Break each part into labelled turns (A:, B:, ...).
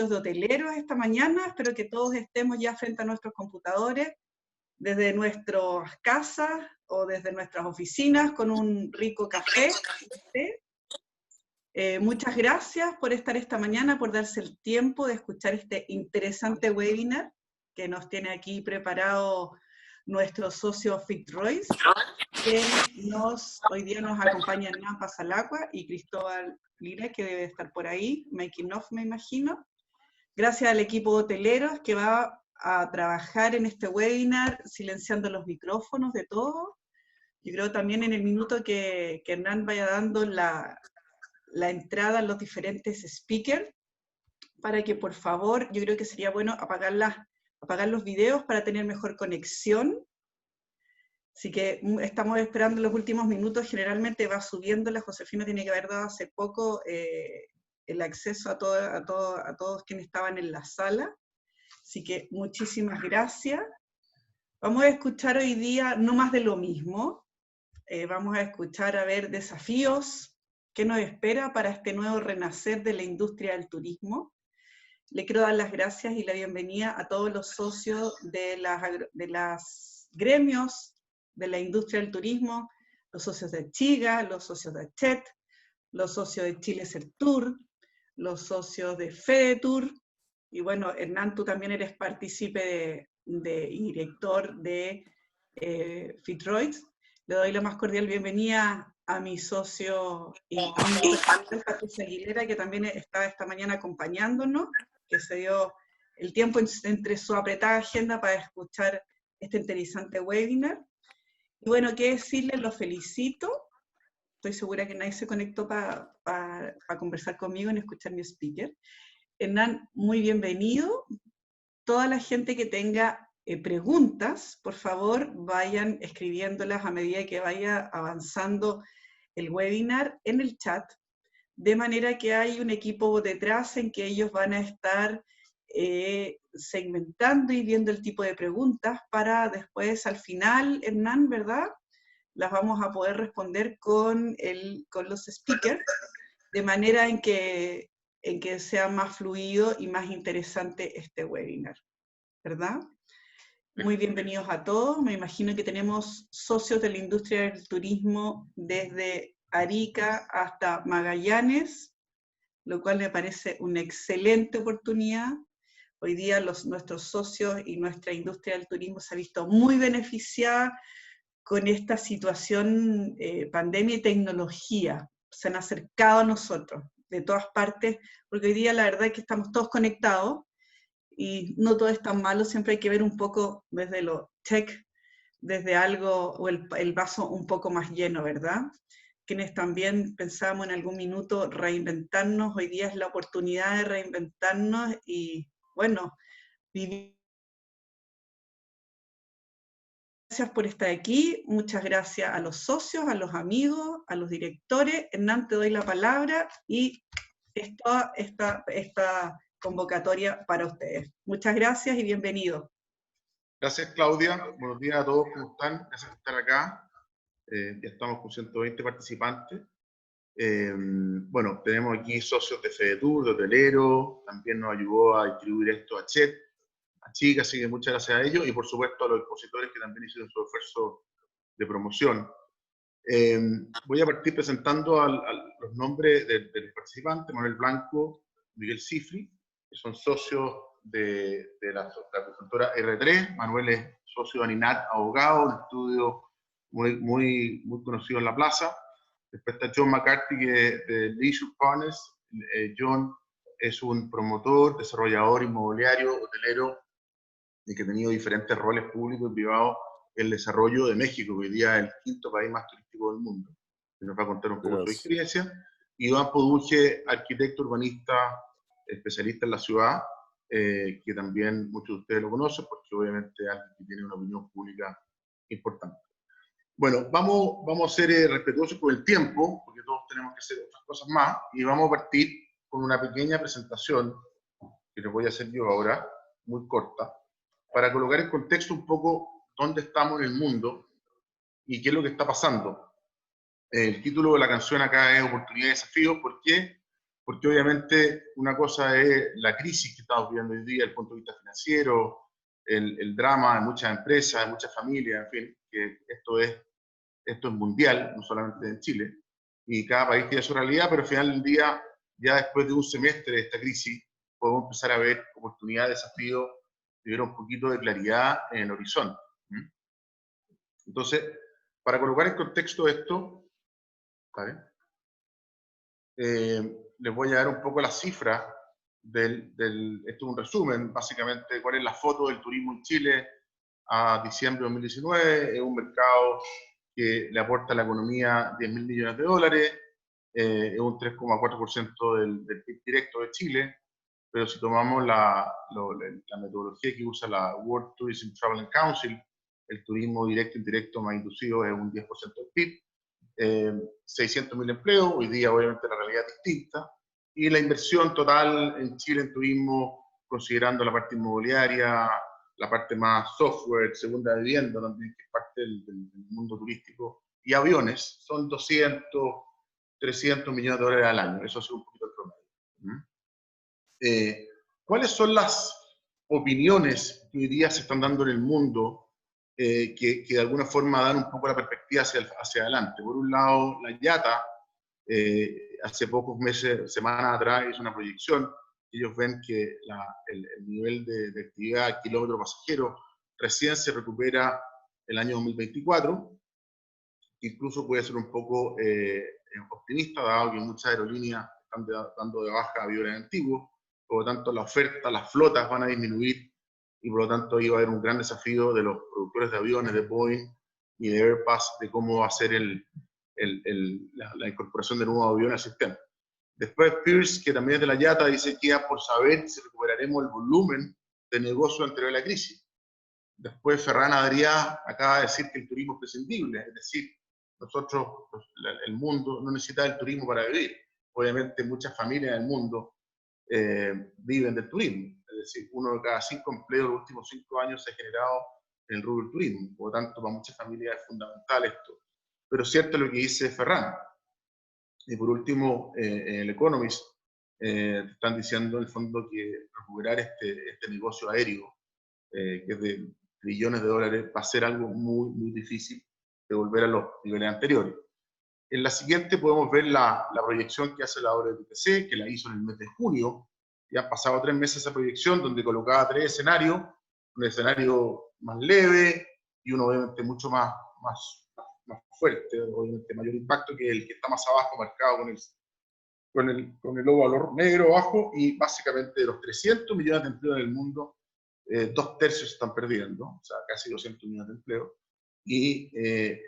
A: de hoteleros esta mañana. Espero que todos estemos ya frente a nuestros computadores, desde nuestras casas o desde nuestras oficinas, con un rico café. Muchas gracias por estar esta mañana, por darse el tiempo de escuchar este interesante webinar que nos tiene aquí preparado nuestro socio FitRoyce, que hoy día nos acompañan Hernán Pasalacqua y Cristóbal Lira, que debe estar por ahí, making of, me imagino. Gracias al equipo hotelero que va a trabajar en este webinar, silenciando los micrófonos de todos. Yo creo también en el minuto que Hernán vaya dando la entrada a los diferentes speakers, para que por favor, yo creo que sería bueno apagar los videos para tener mejor conexión. Así que estamos esperando los últimos minutos, generalmente va subiendo, la Josefina tiene que haber dado hace poco el acceso a todos quienes estaban en la sala. Así que muchísimas gracias. Vamos a escuchar hoy día no más de lo mismo. Vamos a escuchar a ver desafíos, qué nos espera para este nuevo renacer de la industria del turismo. Le quiero dar las gracias y la bienvenida a todos los socios de las gremios de la industria del turismo, los socios de Chiga, los socios de CHET, los socios de Chile Sertour, los socios de FedeTour, y bueno, Hernán, tú también eres partícipe y director de FitRoyce. Le doy la más cordial bienvenida a mi socio y amigo Patricia Aguilera, que también está esta mañana acompañándonos, que se dio el tiempo entre su apretada agenda para escuchar este interesante webinar. Y bueno, qué decirles, los felicito. Estoy segura que nadie se conectó para conversar conmigo ni escuchar mi speaker. Hernán, muy bienvenido. Toda la gente que tenga preguntas, por favor, vayan escribiéndolas a medida que vaya avanzando el webinar en el chat, de manera que hay un equipo detrás en que ellos van a estar segmentando y viendo el tipo de preguntas para después, al final, Hernán, ¿verdad?, las vamos a poder responder con los speakers, de manera en que sea más fluido y más interesante este webinar, ¿verdad? Muy bienvenidos a todos. Me imagino que tenemos socios de la industria del turismo desde Arica hasta Magallanes, lo cual me parece una excelente oportunidad. Hoy día nuestros socios y nuestra industria del turismo se ha visto muy beneficiada con esta situación pandemia y tecnología. Se han acercado a nosotros de todas partes, porque hoy día la verdad es que estamos todos conectados y no todo es tan malo, siempre hay que ver un poco desde lo tech, desde algo, o el vaso un poco más lleno, ¿verdad? Quienes también pensamos en algún minuto reinventarnos, hoy día es la oportunidad de reinventarnos y, bueno, vivir. Gracias por estar aquí, muchas gracias a los socios, a los amigos, a los directores. Hernán, te doy la palabra y esta convocatoria para ustedes. Muchas gracias y bienvenidos.
B: Gracias, Claudia. Buenos días a todos, ¿cómo están? Gracias por estar acá. Ya estamos con 120 participantes. Bueno, tenemos aquí socios de FedeTour, de hotelero, también nos ayudó a distribuir esto a CHET, a Chica, así que muchas gracias a ellos, y por supuesto a los expositores que también hicieron su esfuerzo de promoción. Voy a partir presentando a los nombres de los participantes: Manuel Blanco, Miguel Cifri, que son socios de la consultora R3. Manuel es socio de Aninat, abogado, un estudio muy conocido en la plaza. Después está John McCarthy, que es de Leisure Partners. John es un promotor, desarrollador inmobiliario, hotelero, y que ha tenido diferentes roles públicos y privados en el desarrollo de México, que hoy día es el quinto país más turístico del mundo. Y nos va a contar un poco su experiencia. Iván Poduje, arquitecto urbanista, especialista en la ciudad, que también muchos de ustedes lo conocen, porque obviamente es alguien que tiene una opinión pública importante. Bueno, vamos a ser respetuosos con el tiempo, porque todos tenemos que hacer otras cosas más, y vamos a partir con una pequeña presentación, que les voy a hacer yo ahora, muy corta, para colocar en contexto un poco dónde estamos en el mundo y qué es lo que está pasando. El título de la canción acá es Oportunidad y Desafíos. ¿Por qué? porque obviamente una cosa es la crisis que estamos viviendo hoy día desde el punto de vista financiero, el drama de muchas empresas, de muchas familias, en fin, que esto es mundial, no solamente en Chile, y cada país tiene su realidad, pero al final del día, ya después de un semestre de esta crisis, podemos empezar a ver oportunidades, desafíos, y ver un poquito de claridad en el horizonte. Entonces, para colocar en contexto esto, ¿vale? Les voy a dar un poco las cifras esto es un resumen, básicamente, cuál es la foto del turismo en Chile a diciembre de 2019, es un mercado que le aporta a la economía 10.000 millones de dólares, es un 3,4% del PIB directo de Chile, pero si tomamos la metodología que usa la World Tourism Travel and Council, el turismo directo e indirecto más inducido es un 10% del PIB, 600.000 empleos, hoy día obviamente la realidad es distinta, y la inversión total en Chile en turismo, considerando la parte inmobiliaria, la parte más software, segunda vivienda también, que es parte del mundo turístico, y aviones, son 200, 300 millones de dólares al año, eso es un poquito el promedio. ¿Cuáles son las opiniones que hoy día se están dando en el mundo que de alguna forma dan un poco la perspectiva hacia adelante? Por un lado, la IATA, hace pocos meses, semanas atrás, hizo una proyección. Ellos ven que el nivel de actividad kilómetro pasajero recién se recupera el año 2024, incluso puede ser un poco optimista, dado que muchas aerolíneas están dando de baja aviones antiguos, por lo tanto la oferta, las flotas van a disminuir, y por lo tanto ahí va a haber un gran desafío de los productores de aviones, de Boeing y de Airbus, de cómo hacer la incorporación de nuevos aviones al sistema. Después Pierce, que también es de la IATA, dice que queda por saber si recuperaremos el volumen de negocio anterior a la crisis. Después Ferran Adrià acaba de decir que el turismo es prescindible, es decir, nosotros, el mundo no necesita el turismo para vivir. Obviamente muchas familias del mundo viven del turismo, es decir, 1 de cada 5 empleos en los últimos 5 años se ha generado en el rubro del turismo, por lo tanto para muchas familias es fundamental esto. Pero es cierto lo que dice Ferran. Y por último, el Economist están diciendo en el fondo que recuperar este negocio aéreo, que es de trillones de dólares, va a ser algo muy, muy difícil de volver a los niveles anteriores. En la siguiente podemos ver la proyección que hace la WTC, que la hizo en el mes de junio. Ya han pasado 3 meses esa proyección, donde colocaba 3 escenarios, un escenario más leve y uno obviamente mucho más fuerte, obviamente mayor impacto que el que está más abajo, marcado con el óvalo negro abajo, y básicamente de los 300 millones de empleos en el mundo, 2/3 se están perdiendo, o sea, casi 200 millones de empleos, y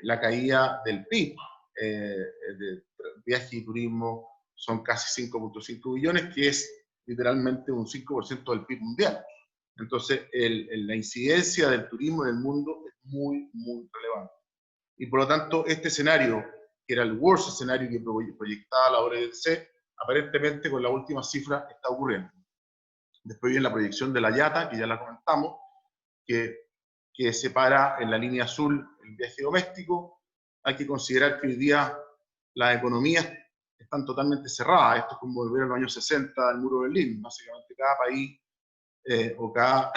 B: la caída del PIB de viaje y turismo son casi 5.5 billones, que es literalmente un 5% del PIB mundial. Entonces, la incidencia del turismo en el mundo es muy, muy relevante. Y por lo tanto, este escenario, que era el worst escenario que proyectaba la ORDC, aparentemente con la última cifra está ocurriendo. Después viene la proyección de la IATA, que ya la comentamos, que separa en la línea azul el viaje doméstico. Hay que considerar que hoy día las economías están totalmente cerradas. Esto es como volver a los años 60 del muro de Berlín. Básicamente cada país va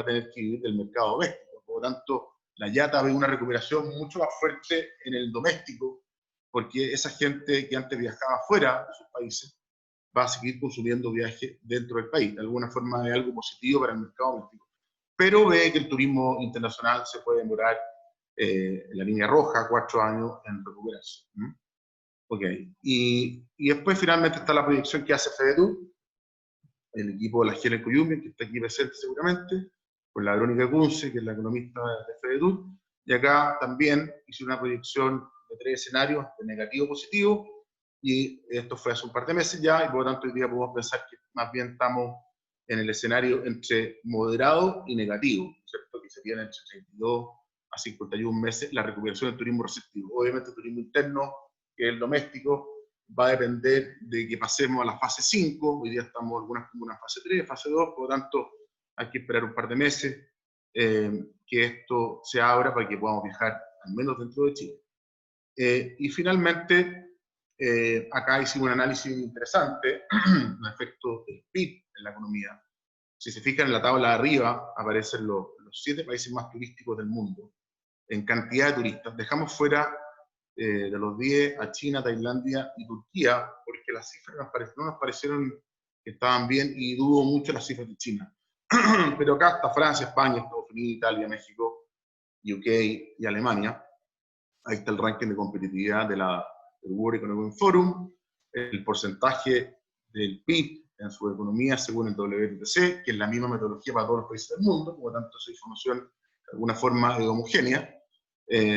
B: a tener que vivir del mercado doméstico. Por lo tanto, la IATA ve una recuperación mucho más fuerte en el doméstico, porque esa gente que antes viajaba fuera de sus países va a seguir consumiendo viajes dentro del país. De alguna forma es algo positivo para el mercado doméstico. Pero ve que el turismo internacional se puede demorar en la línea roja 4 años en recuperarse. Okay. Y después finalmente está la proyección que hace FEDETUR, el equipo de la Helen Coyumbi, que está aquí presente seguramente, con la Verónica Kunze, que es la economista de FEDETUR, y acá también hice una proyección de 3 escenarios, de negativo a positivo, y esto fue hace un par de meses ya, y por lo tanto hoy día podemos pensar que más bien estamos en el escenario entre moderado y negativo, ¿cierto? Que serían entre 32 a 51 meses la recuperación del turismo receptivo. Obviamente el turismo interno, que es el doméstico, va a depender de que pasemos a la fase 5, hoy día estamos en algunas comunas fase 3, fase 2, por lo tanto hay que esperar un par de meses que esto se abra para que podamos viajar al menos dentro de Chile. Y finalmente, acá hicimos un análisis interesante, los efectos del PIB en la economía. Si se fijan en la tabla de arriba, aparecen los 7 países más turísticos del mundo, en cantidad de turistas. Dejamos fuera de los 10 a China, Tailandia y Turquía, porque las cifras no nos parecieron que estaban bien, y dudo mucho las cifras de China. Pero acá está Francia, España, Estados Unidos, Italia, México, UK y Alemania. Ahí está el ranking de competitividad del World Economic Forum, el porcentaje del PIB en su economía según el WTC, que es la misma metodología para todos los países del mundo, por lo tanto esa información de alguna forma es homogénea,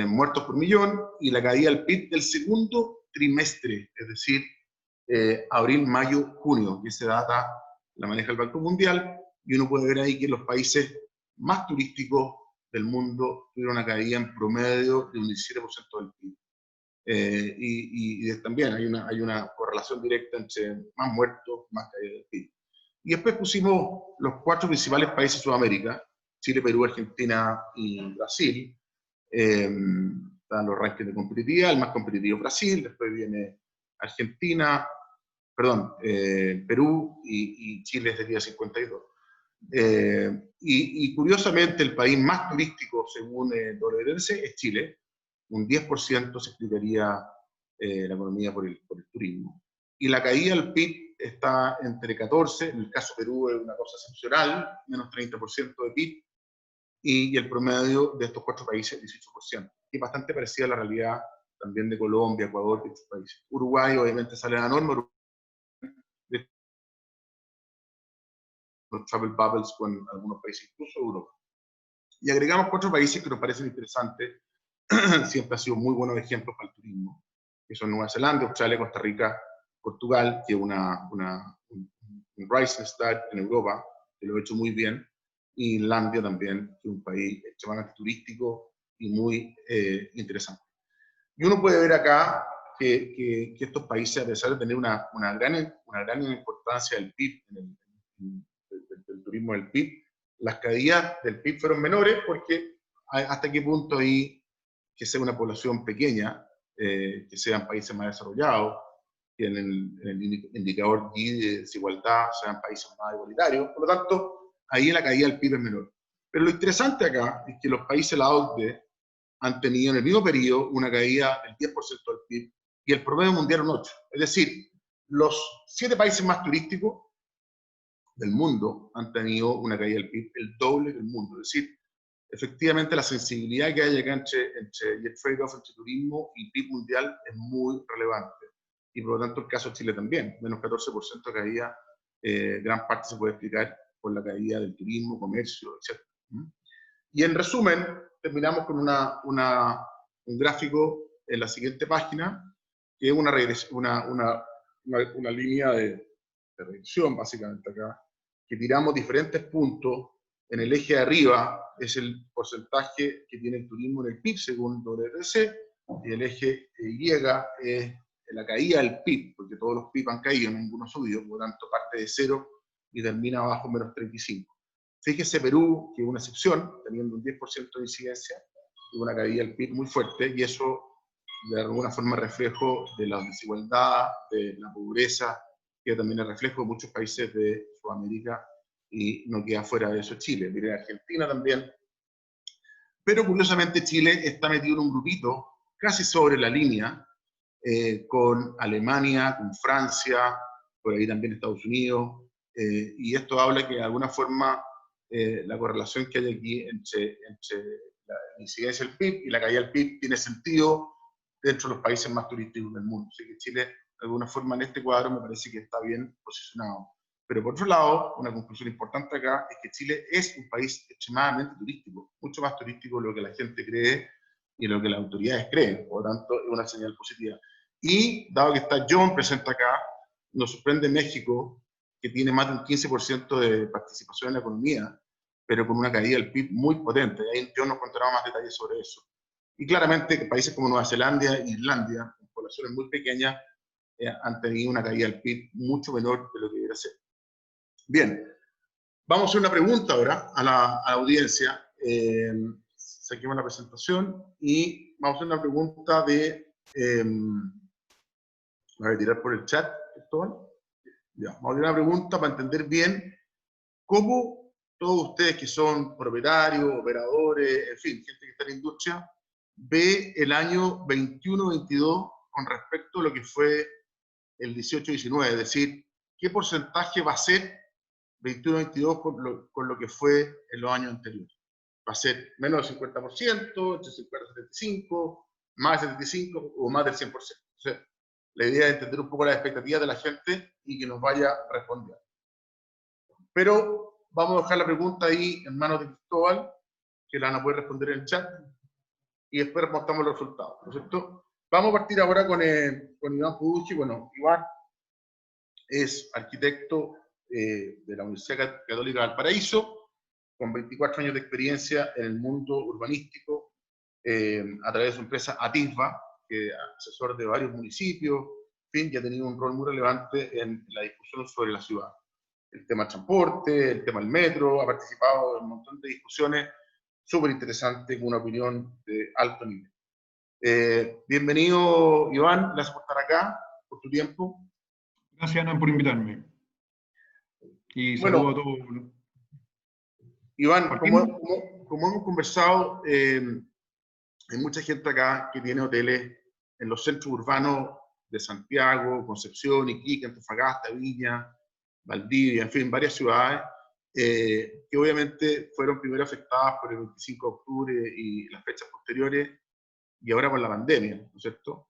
B: muertos por millón, y la caída del PIB del segundo trimestre, es decir, abril, mayo, junio, y esa data la maneja el Banco Mundial, y uno puede ver ahí que los países más turísticos del mundo tuvieron una caída en promedio de un 17% del PIB. Y también hay una correlación directa entre más muertos, más caída del PIB. Y después pusimos los 4 principales países de Sudamérica, Chile, Perú, Argentina y Brasil. Están los rankings de competitividad, el más competitivo Brasil, después viene Argentina, perdón, Perú, y Chile sería 52. Y curiosamente el país más turístico según el WTC es Chile. Un 10% se explicaría la economía por el turismo. Y la caída del PIB está entre 14, en el caso de Perú es una cosa excepcional, menos 30% de PIB, y el promedio de estos 4 países es 18%, y bastante parecida a la realidad también de Colombia, Ecuador y otros países. Uruguay obviamente sale a la norma, los travel bubbles con algunos países, incluso Europa. Y agregamos 4 países que nos parecen interesantes, siempre han sido muy buenos ejemplos para el turismo, que son Nueva Zelanda, Australia, Costa Rica, Portugal, que es un rising star en Europa, que lo ha hecho muy bien, y Islandia también, que es un país extremadamente turístico y muy interesante. Y uno puede ver acá que estos países, a pesar de tener una gran importancia del PIB, del turismo del PIB, las caídas del PIB fueron menores, porque hasta qué punto ahí que sea una población pequeña, que sean países más desarrollados, que en el indicador Gini de desigualdad sean países más igualitarios. Por lo tanto, ahí la caída del PIB es menor. Pero lo interesante acá es que los países de la OCDE han tenido en el mismo periodo una caída del 10% del PIB, y el promedio mundial un 8%. Es decir, los 7 países más turísticos del mundo han tenido una caída del PIB el doble del mundo. Es decir, efectivamente la sensibilidad que hay acá entre el trade-off entre turismo y PIB mundial es muy relevante. Y por lo tanto el caso de Chile también, menos 14% de caída, gran parte se puede explicar por la caída del turismo, comercio, etc. Y en resumen, terminamos con un gráfico en la siguiente página, que es una línea de regresión, básicamente acá, que tiramos diferentes puntos. En el eje de arriba es el porcentaje que tiene el turismo en el PIB según WTC, y el eje Y es la caída del PIB, porque todos los PIB han caído, ninguno ha subido, por lo tanto parte de 0 y termina abajo menos 35. Fíjese Perú, que es una excepción, teniendo un 10% de incidencia, y una caída del PIB muy fuerte, y eso de alguna forma es reflejo de la desigualdad, de la pobreza, que también es reflejo de muchos países de Sudamérica, y no queda fuera de eso Chile. Miren, Argentina también. Pero curiosamente Chile está metido en un grupito casi sobre la línea, con Alemania, con Francia, por ahí también Estados Unidos, y esto habla que de alguna forma la correlación que hay aquí entre la incidencia del PIB y la caída del PIB tiene sentido dentro de los países más turísticos del mundo. Así que Chile, de alguna forma, en este cuadro me parece que está bien posicionado. Pero por otro lado, una conclusión importante acá es que Chile es un país extremadamente turístico, mucho más turístico de lo que la gente cree y lo que las autoridades creen. Por lo tanto, es una señal positiva. Y dado que está John presente acá, nos sorprende México, que tiene más de un 15% de participación en la economía, pero con una caída del PIB muy potente. Ahí John nos contará más detalles sobre eso. Y claramente países como Nueva Zelanda e Islandia, con poblaciones muy pequeñas, han tenido una caída del PIB mucho menor de lo que debería ser. Bien, vamos a hacer una pregunta ahora a la audiencia. Saquemos la presentación y vamos a hacer una pregunta de ¿Me voy a tirar por el chat, Cristóbal? Ya, vamos a hacer una pregunta para entender bien cómo todos ustedes que son propietarios, operadores, en fin, gente que está en la industria, ve el año 21-22 con respecto a lo que fue el 18-19, es decir, qué porcentaje va a ser 21-22 con lo que fue en los años anteriores. Va a ser menos del 50%, entre 50 y 75%, más del 75% o más del 100%. Entonces, la idea es entender un poco las expectativas de la gente y que nos vaya respondiendo. Pero vamos a dejar la pregunta ahí en manos de Cristóbal, que la van a poder responder en el chat, y después mostramos los resultados, ¿no es cierto? Vamos a partir ahora con Iván Puducci. Bueno, Iván es arquitecto de la Universidad Católica de Valparaíso, con 24 años de experiencia en el mundo urbanístico, a través de su empresa Atisba, que es asesor de varios municipios, en fin, que ha tenido un rol muy relevante en la discusión sobre la ciudad. El tema del transporte, el tema del metro, ha participado en un montón de discusiones súper interesantes, con una opinión de alto nivel. Bienvenido, Iván, gracias por estar acá, por tu tiempo.
C: Gracias, Ana, por invitarme. Y
B: bueno,
C: saludo a todos.
B: Iván, como hemos conversado, hay mucha gente acá que tiene hoteles en los centros urbanos de Santiago, Concepción, Iquique, Antofagasta, Viña, Valdivia, en fin, varias ciudades, que obviamente fueron primero afectadas por el 25 de octubre y las fechas posteriores, y ahora por la pandemia, ¿no es cierto?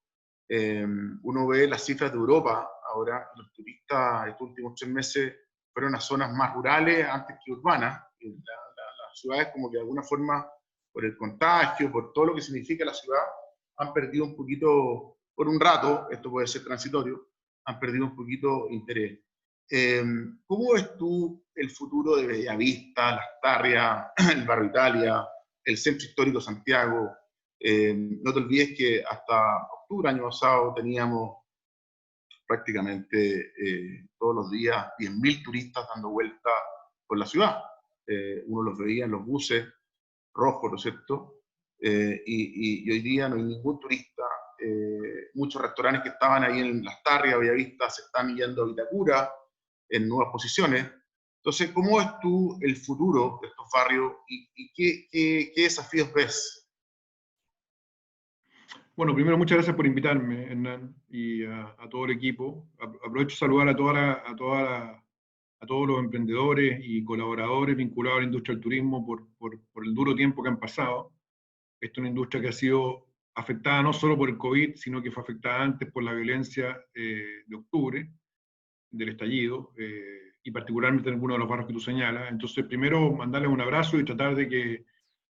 B: Uno ve las cifras de Europa, ahora los turistas estos últimos 3 meses fueron a zonas más rurales antes que urbanas. Las ciudades como que de alguna forma, por el contagio, por todo lo que significa la ciudad, han perdido un poquito, por un rato, esto puede ser transitorio, han perdido un poquito interés. ¿Cómo ves tú el futuro de Bellavista, Las Tarrias, el Barrio Italia, el Centro Histórico Santiago? No te olvides que hasta octubre año pasado teníamos prácticamente todos los días 10.000 turistas dando vuelta por la ciudad. Uno los veía en los buses rojos, ¿no es cierto? Y hoy día no hay ningún turista. Muchos restaurantes que estaban ahí en Las Tarrias, Bellavista, se están yendo a Vitacura en nuevas posiciones. Entonces, ¿cómo ves tú el futuro de estos barrios y qué desafíos ves?
C: Bueno, primero, muchas gracias por invitarme, Hernán, y a todo el equipo. Aprovecho de saludar a todos los emprendedores y colaboradores vinculados a la industria del turismo por el duro tiempo que han pasado. Esta es una industria que ha sido afectada no solo por el COVID, sino que fue afectada antes por la violencia de octubre, del estallido, y particularmente en algunos de los barrios que tú señalas. Entonces, primero, mandarles un abrazo y tratar de que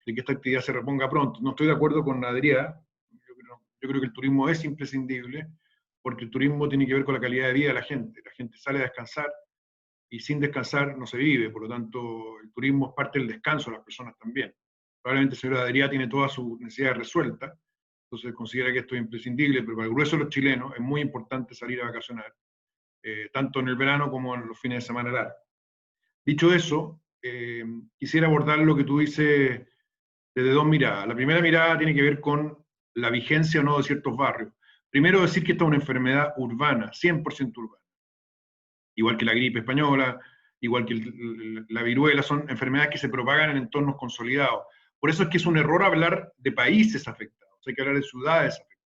C: esta actividad se reponga pronto. No estoy de acuerdo con Adrián. Yo creo que el turismo es imprescindible, porque el turismo tiene que ver con la calidad de vida de la gente. La gente sale a descansar, y sin descansar no se vive. Por lo tanto, el turismo es parte del descanso de las personas también. Probablemente el señor Adrián tiene todas sus necesidades resueltas, entonces considera que esto es imprescindible, pero para el grueso de los chilenos es muy importante salir a vacacionar, tanto en el verano como en los fines de semana largos. Dicho eso, quisiera abordar lo que tú dices desde dos miradas. La primera mirada tiene que ver con la vigencia o no de ciertos barrios. Primero, decir que esta es una enfermedad urbana, 100% urbana. Igual que la gripe española, igual que la viruela, son enfermedades que se propagan en entornos consolidados. Por eso es que es un error hablar de países afectados, hay que hablar de ciudades afectadas.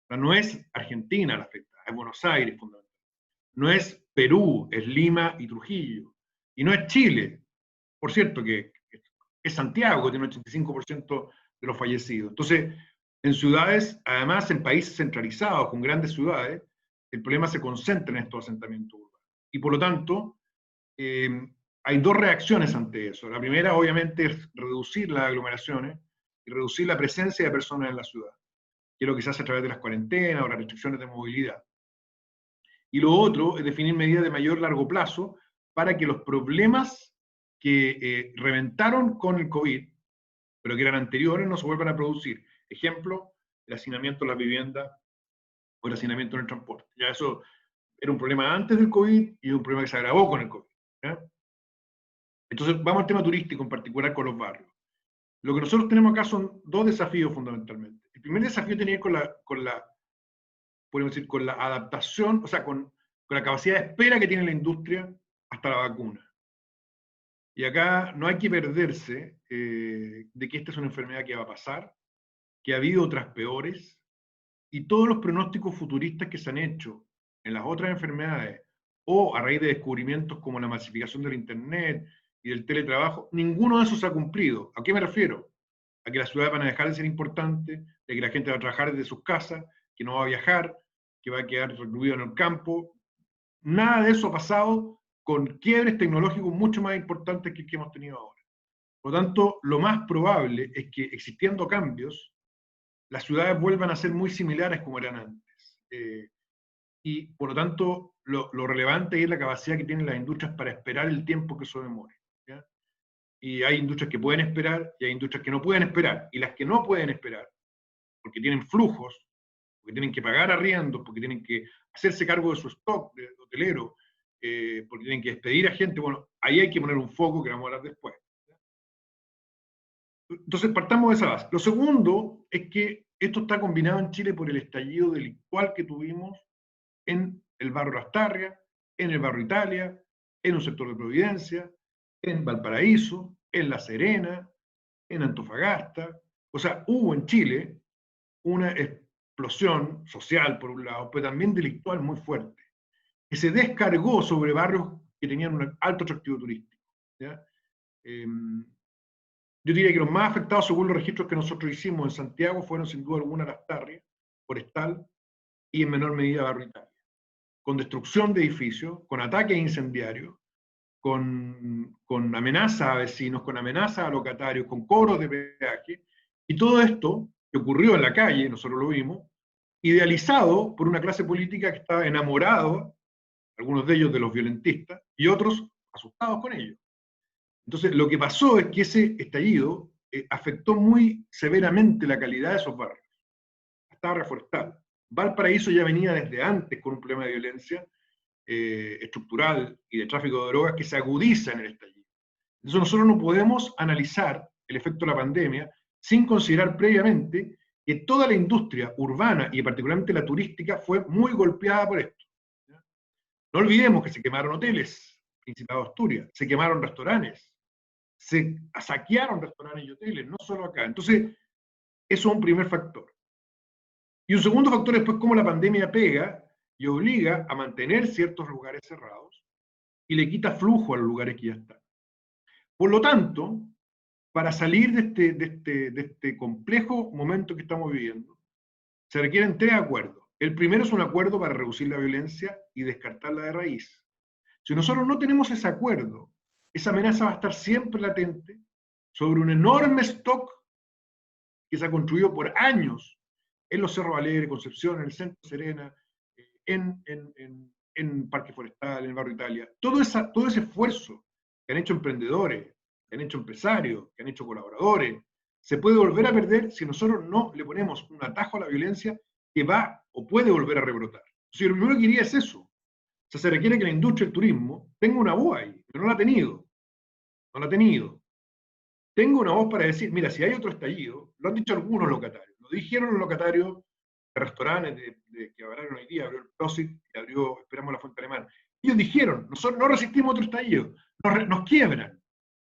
C: O sea, no es Argentina la afectada, es Buenos Aires fundamentalmente. No es Perú, es Lima y Trujillo. Y no es Chile. Por cierto, que es Santiago, que tiene un 85% de los fallecidos. Entonces, en ciudades, además en países centralizados, con grandes ciudades, el problema se concentra en estos asentamientos urbanos. Y por lo tanto, hay dos reacciones ante eso. La primera, obviamente, es reducir las aglomeraciones y reducir la presencia de personas en la ciudad, que es lo que se hace a través de las cuarentenas o las restricciones de movilidad. Y lo otro es definir medidas de mayor largo plazo para que los problemas que reventaron con el COVID, pero que eran anteriores, no se vuelvan a producir. Ejemplo, el hacinamiento en las viviendas o el hacinamiento en el transporte. Ya eso era un problema antes del COVID y un problema que se agravó con el COVID. ¿Ya? Entonces, vamos al tema turístico en particular con los barrios. Lo que nosotros tenemos acá son dos desafíos fundamentalmente. El primer desafío tiene que ver con la podemos decir, con la adaptación, o sea, con la capacidad de espera que tiene la industria hasta la vacuna. Y acá no hay que perderse de que esta es una enfermedad que va a pasar, que ha habido otras peores, y todos los pronósticos futuristas que se han hecho en las otras enfermedades, o a raíz de descubrimientos como la masificación del Internet y del teletrabajo, ninguno de esos se ha cumplido. ¿A qué me refiero? A que las ciudades van a dejar de ser importantes, de que la gente va a trabajar desde sus casas, que no va a viajar, que va a quedar recluido en el campo. Nada de eso ha pasado con quiebres tecnológicos mucho más importantes que el que hemos tenido ahora. Por lo tanto, lo más probable es que existiendo cambios, las ciudades vuelvan a ser muy similares como eran antes. Y por lo tanto, lo relevante es la capacidad que tienen las industrias para esperar el tiempo que eso demore. ¿Ya? Y hay industrias que pueden esperar y hay industrias que no pueden esperar. Y las que no pueden esperar, porque tienen flujos, porque tienen que pagar arriendos, porque tienen que hacerse cargo de su stock de hotelero, porque tienen que despedir a gente, bueno, ahí hay que poner un foco que vamos a hablar después. Entonces partamos de esa base. Lo segundo es que esto está combinado en Chile por el estallido delictual que tuvimos en el barrio Lastarria, en el barrio Italia, en un sector de Providencia, en Valparaíso, en La Serena, en Antofagasta. O sea, hubo en Chile una explosión social, por un lado, pero también delictual muy fuerte, que se descargó sobre barrios que tenían un alto atractivo turístico. ¿Ya? Yo diría que los más afectados, según los registros que nosotros hicimos en Santiago, fueron sin duda alguna Lastarria, Forestal y en menor medida Barrio Italia, con destrucción de edificios, con ataques incendiarios, con amenazas a vecinos, con amenazas a locatarios, con cobros de peaje, y todo esto que ocurrió en la calle, nosotros lo vimos, idealizado por una clase política que estaba enamorado, algunos de ellos de los violentistas, y otros asustados con ellos. Entonces, lo que pasó es que ese estallido afectó muy severamente la calidad de esos barrios. Estaba Forestal. Valparaíso ya venía desde antes con un problema de violencia estructural y de tráfico de drogas que se agudiza en el estallido. Entonces, nosotros no podemos analizar el efecto de la pandemia sin considerar previamente que toda la industria urbana y particularmente la turística fue muy golpeada por esto. No olvidemos que se quemaron hoteles, Principado de Asturias, se quemaron restaurantes, se saquearon restaurantes y hoteles, no solo acá. Entonces, eso es un primer factor. Y un segundo factor es pues cómo la pandemia pega y obliga a mantener ciertos lugares cerrados y le quita flujo a los lugares que ya están. Por lo tanto, para salir de este complejo momento que estamos viviendo, se requieren 3 acuerdos. El primero es un acuerdo para reducir la violencia y descartarla de raíz. Si nosotros no tenemos ese acuerdo, esa amenaza va a estar siempre latente sobre un enorme stock que se ha construido por años en los Cerros Alegre, Concepción, en el Centro Serena, en Parque Forestal, en el Barrio Italia. Todo ese esfuerzo que han hecho emprendedores, que han hecho empresarios, que han hecho colaboradores, se puede volver a perder si nosotros no le ponemos un atajo a la violencia que va o puede volver a rebrotar. Entonces, lo primero que diría es eso. O sea, se requiere que la industria del turismo tenga una voz ahí, pero no la ha tenido. No la ha tenido. Tengo una voz para decir, mira, si hay otro estallido, lo han dicho algunos locatarios, lo dijeron los locatarios de restaurantes que abrieron hoy día, abrió el Prosit y abrió, esperamos, la Fuente Alemana. Ellos dijeron, nosotros no resistimos otro estallido, nos quiebran,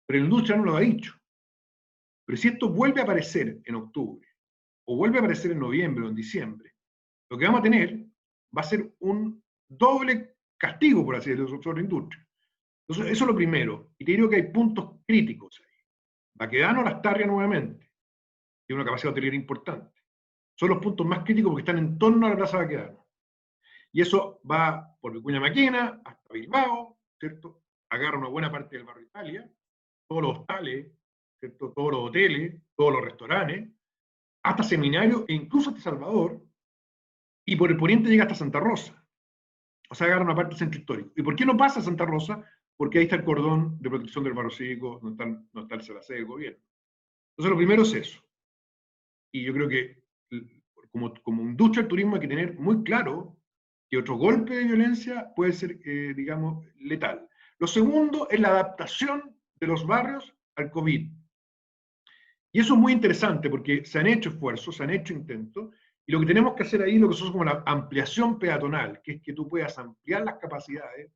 C: pero la industria no lo ha dicho. Pero si esto vuelve a aparecer en octubre, o vuelve a aparecer en noviembre o en diciembre, lo que vamos a tener va a ser un doble castigo, por así decirlo, sobre la industria. Entonces, eso es lo primero. Y te digo que hay puntos críticos ahí. Baquedano, Lastarria nuevamente. Tiene una capacidad hotelera importante. Son los puntos más críticos porque están en torno a la Plaza Baquedano. Y eso va por Vicuña Maquena hasta Bilbao, ¿cierto? Agarra una buena parte del Barrio Italia, todos los hostales, ¿cierto? Todos los hoteles, todos los restaurantes, hasta Seminario e incluso hasta Salvador, y por el poniente llega hasta Santa Rosa. O sea, agarra una parte del centro histórico. ¿Y por qué no pasa a Santa Rosa? Porque ahí está el cordón de protección del barrio cívico, donde está la sede del gobierno. Entonces, lo primero es eso. Y yo creo que como industria del turismo hay que tener muy claro que otro golpe de violencia puede ser, digamos, letal. Lo segundo es la adaptación de los barrios al COVID. Y eso es muy interesante porque se han hecho esfuerzos, se han hecho intentos, Y lo que tenemos que hacer ahí es lo que nosotros como la ampliación peatonal, que es que tú puedas ampliar las capacidades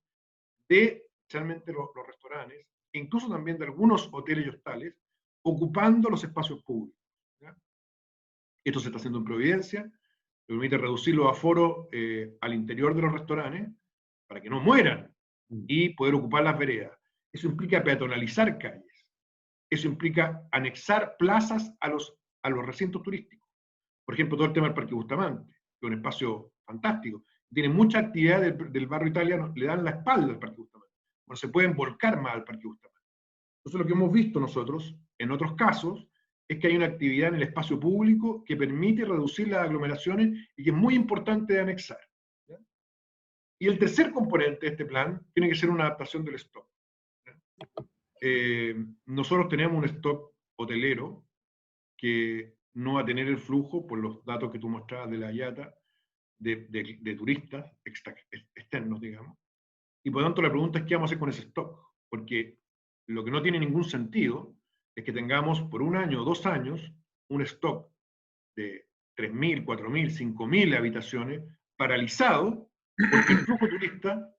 C: de, especialmente los restaurantes, e incluso también de algunos hoteles y hostales, ocupando los espacios públicos. ¿Ya? Esto se está haciendo en Providencia, que permite reducir los aforos al interior de los restaurantes para que no mueran y poder ocupar las veredas. Eso implica peatonalizar calles. Eso implica anexar plazas a los recintos turísticos. Por ejemplo, todo el tema del Parque Bustamante, que es un espacio fantástico. Tiene mucha actividad del barrio italiano, le dan la espalda al Parque Bustamante. Bueno, se pueden volcar más al Parque Bustamante. Entonces, lo que hemos visto nosotros, en otros casos, es que hay una actividad en el espacio público que permite reducir las aglomeraciones y que es muy importante de anexar. ¿Ya? Y el tercer componente de este plan tiene que ser una adaptación del stock. Nosotros tenemos un stock hotelero que no va a tener el flujo, por los datos que tú mostrabas de la IATA, de turistas externos, digamos. Y por lo tanto la pregunta es qué vamos a hacer con ese stock. Porque lo que no tiene ningún sentido es que tengamos por 1 año o 2 años un stock de 3.000, 4.000, 5.000 habitaciones paralizado porque el flujo turista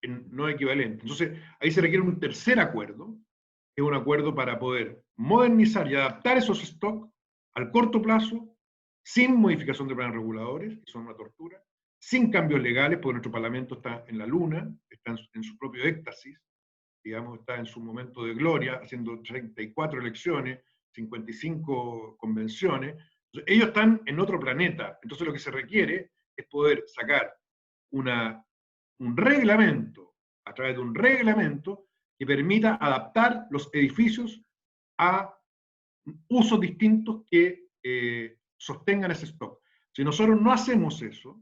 C: no es equivalente. Entonces, ahí se requiere un tercer acuerdo, que es un acuerdo para poder modernizar y adaptar esos stocks al corto plazo, sin modificación de planes reguladores, que son una tortura, sin cambios legales, porque nuestro Parlamento está en la luna, está en su propio éxtasis, digamos, está en su momento de gloria, haciendo 34 elecciones, 55 convenciones. Entonces, ellos están en otro planeta. Entonces, lo que se requiere es poder sacar un reglamento, a través de un reglamento, que permita adaptar los edificios a usos distintos que sostengan ese stock. Si nosotros no hacemos eso,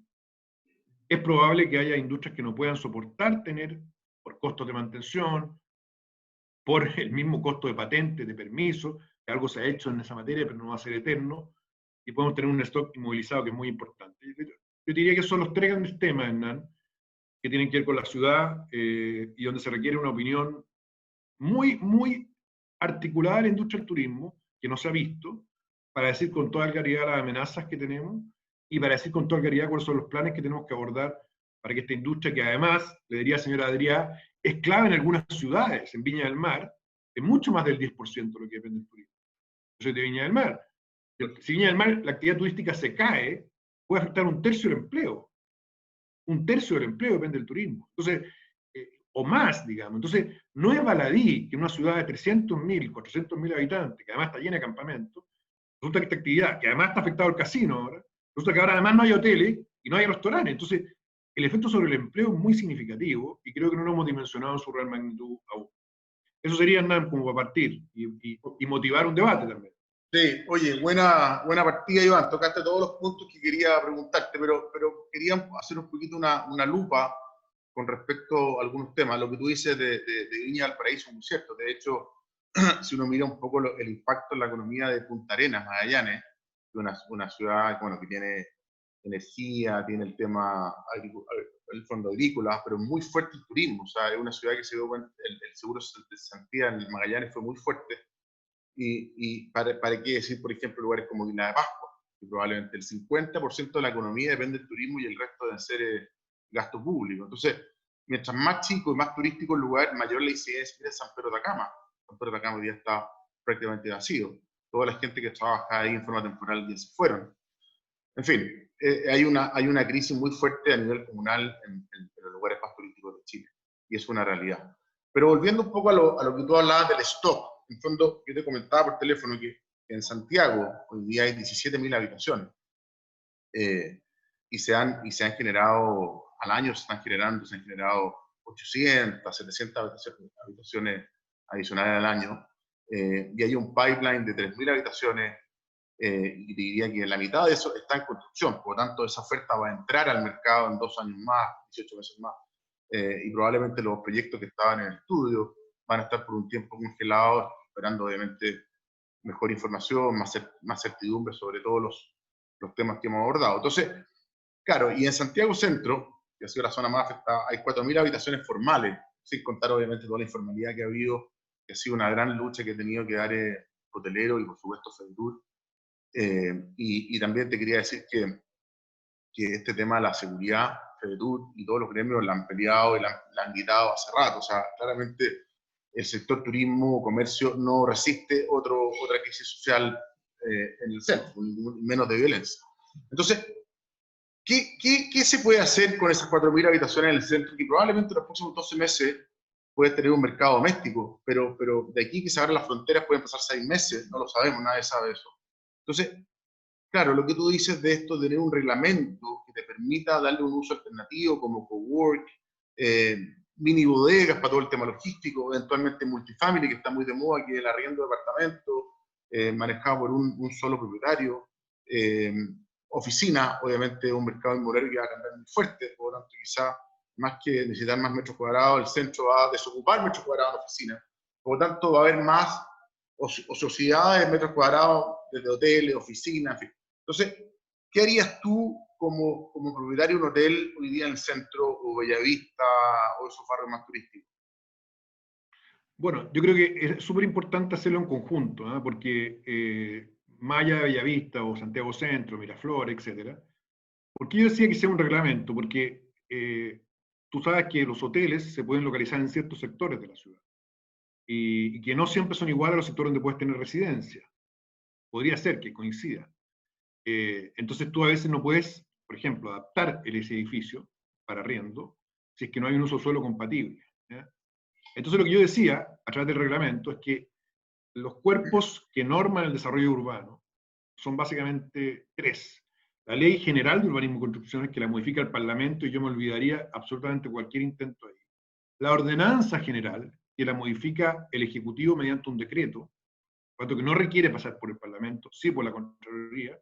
C: es probable que haya industrias que no puedan soportar tener, por costos de mantención, por el mismo costo de patente, de permiso, que algo se ha hecho en esa materia, pero no va a ser eterno, y podemos tener un stock inmovilizado que es muy importante. Yo diría que son los 3 grandes temas, Hernán, que tienen que ver con la ciudad y donde se requiere una opinión muy, muy articulada de la industria del turismo, que no se ha visto, para decir con toda claridad las amenazas que tenemos y para decir con toda claridad cuáles son los planes que tenemos que abordar para que esta industria, que además, le diría a señora Adrià, es clave en algunas ciudades, en Viña del Mar, es mucho más del 10% de lo que depende del turismo. Yo soy de Viña del Mar. Si Viña del Mar, la actividad turística se cae, puede afectar 1/3 del empleo. 1/3 del empleo depende del turismo. Entonces, o más, digamos. Entonces, no es baladí que en una ciudad de 300.000, 400.000 habitantes, que además está llena de campamentos, resulta que esta actividad, que además está afectado al casino ahora, resulta que ahora además no hay hoteles y no hay restaurantes. Entonces, el efecto sobre el empleo es muy significativo y creo que no lo hemos dimensionado en su real magnitud aún. Eso sería, Hernán, como para partir y motivar un debate también.
B: Sí, oye, buena partida, Iván. Tocaste todos los puntos que quería preguntarte, pero quería hacer un poquito una lupa con respecto a algunos temas. Lo que tú dices de Viña del Paraíso es muy cierto. De hecho, si uno mira un poco el impacto en la economía de Punta Arenas, Magallanes, una ciudad bueno, que tiene energía, tiene el tema el fondo agrícola, pero muy fuerte el turismo. O sea, es una ciudad que se dio el seguro de cesantía en Magallanes fue muy fuerte. Y para qué decir, por ejemplo, lugares como Isla de Pascua, que probablemente el 50% de la economía depende del turismo y el resto deben ser gasto público. Entonces, mientras más chico y más turístico el lugar, mayor la incidencia de San Pedro de Atacama. San Pedro de Atacama hoy día está prácticamente vacío. Toda la gente que trabaja ahí en forma temporal ya se fueron. En fin, hay una crisis muy fuerte a nivel comunal en los lugares más turísticos de Chile. Y es una realidad. Pero volviendo un poco a lo que tú hablabas del stock, en fondo, yo te comentaba por teléfono que en Santiago hoy día hay 17.000 habitaciones y se han generado, al año se han generado 800, 700 habitaciones adicionales al año y hay un pipeline de 3.000 habitaciones y te diría que la mitad de eso está en construcción, por lo tanto esa oferta va a entrar al mercado en 2 años más, 18 meses más y probablemente los proyectos que estaban en el estudio van a estar por un tiempo congelados, esperando obviamente mejor información, más certidumbre sobre todos los temas que hemos abordado. Entonces, claro, y en Santiago Centro, que ha sido la zona más afectada, hay 4.000 habitaciones formales, sin contar obviamente toda la informalidad que ha habido, que ha sido una gran lucha que ha tenido que dar Hotelero y por supuedo FEDETUR Y también te quería decir que este tema de la seguridad, FEDETUR y todos los gremios la han peleado y la han gritado hace rato. O sea, claramente el sector turismo, comercio, no resiste otra crisis social en el centro, menos de violencia. Entonces, ¿qué se puede hacer con esas 4.000 habitaciones en el centro? Que probablemente en los próximos 12 meses puedes tener un mercado doméstico, pero de aquí que se abran las fronteras pueden pasar 6 meses, no lo sabemos, nadie sabe eso. Entonces, claro, lo que tú dices de esto, de tener un reglamento que te permita darle un uso alternativo como cowork, mini bodegas para todo el tema logístico, eventualmente multifamily, que está muy de moda, que es el arriendo de departamentos, manejado por un solo propietario, oficina, obviamente un mercado inmobiliario que va a cambiar muy fuerte, por lo tanto quizá más que necesitar más metros cuadrados, el centro va a desocupar metros cuadrados en oficina, por lo tanto va a haber más ociosidades, metros cuadrados desde hoteles, oficinas, en fin. Entonces, ¿qué harías tú como propietario de un hotel hoy día en el centro, o Bellavista, o esos barrios más turísticos?
C: Bueno, yo creo que es súper importante hacerlo en conjunto, ¿eh? Porque más allá de Bellavista o Santiago Centro, Miraflores, etcétera, ¿por qué yo decía que sea un reglamento? Porque tú sabes que los hoteles se pueden localizar en ciertos sectores de la ciudad y que no siempre son iguales a los sectores donde puedes tener residencia. Podría ser que coincida. Entonces tú a veces no puedes, por ejemplo, adaptar ese edificio para arriendo si es que no hay un uso de suelo compatible. ¿Ya? Entonces lo que yo decía a través del reglamento es que los cuerpos que norman el desarrollo urbano son básicamente 3. La Ley General de Urbanismo y Construcciones, que la modifica el Parlamento, y yo me olvidaría absolutamente cualquier intento ahí. La Ordenanza General, que la modifica el Ejecutivo mediante un decreto, cuanto que no requiere pasar por el Parlamento, sí por la Contraloría,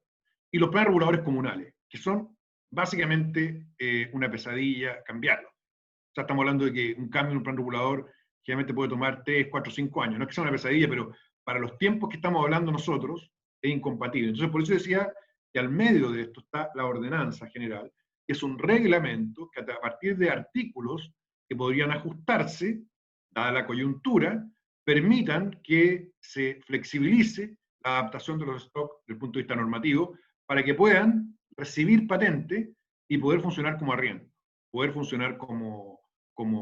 C: y los planes reguladores comunales, que son básicamente una pesadilla cambiarlos. O sea, estamos hablando de que un cambio en un plan regulador generalmente puede tomar 3, 4, 5 años. No es que sea una pesadilla, pero para los tiempos que estamos hablando nosotros es incompatible. Entonces, por eso decía que al medio de esto está la ordenanza general, que es un reglamento que a partir de artículos que podrían ajustarse, dada la coyuntura, permitan que se flexibilice la adaptación de los stocks desde el punto de vista normativo para que puedan recibir patente y poder funcionar como arriendo, poder funcionar como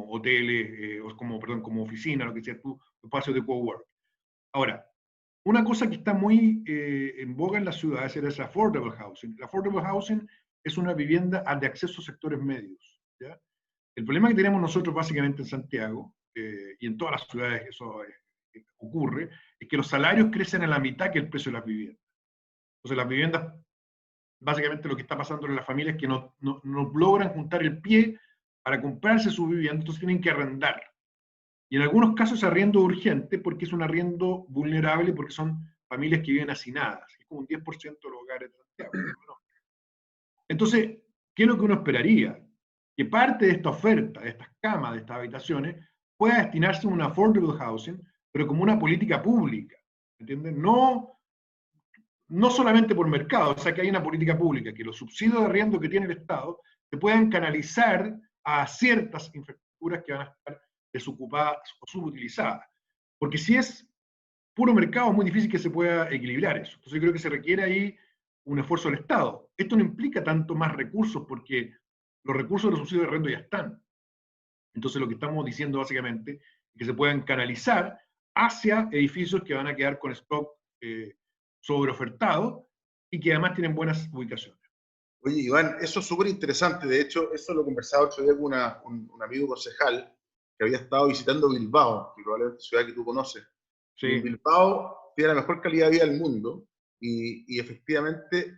C: hoteles, como oficina, lo que sea tú, espacios de cowork. Ahora, una cosa que está muy en boga en las ciudades es el affordable housing. El affordable housing es una vivienda de acceso a sectores medios. ¿Ya? El problema que tenemos nosotros básicamente en Santiago, y en todas las ciudades eso ocurre, es que los salarios crecen a la mitad que el precio de las viviendas. Entonces las viviendas, básicamente lo que está pasando en las familias es que no logran juntar el pie para comprarse su vivienda, entonces tienen que arrendar. Y en algunos casos es arriendo urgente porque es un arriendo vulnerable, porque son familias que viven hacinadas. Es como un 10% de los hogares de Santiago. ¿No? Entonces, ¿qué es lo que uno esperaría? Que parte de esta oferta, de estas camas, de estas habitaciones, pueda destinarse a un affordable housing, pero como una política pública. ¿Entiendes? No solamente por mercado, o sea que hay una política pública, que los subsidios de arriendo que tiene el Estado se puedan canalizar a ciertas infraestructuras que van a estar desocupadas o subutilizadas. Porque si es puro mercado, es muy difícil que se pueda equilibrar eso. Entonces yo creo que se requiere ahí un esfuerzo del Estado. Esto no implica tanto más recursos, porque los recursos de los subsidios de arriendo ya están. Entonces lo que estamos diciendo básicamente es que se puedan canalizar hacia edificios que van a quedar con stock sobreofertado y que además tienen buenas ubicaciones.
B: Oye, Iván, eso es súper interesante. De hecho, eso lo conversaba otro día con un amigo concejal que había estado visitando Bilbao, que probablemente es ciudad que tú conoces.
C: Sí.
B: Y en Bilbao tiene la mejor calidad de vida del mundo y efectivamente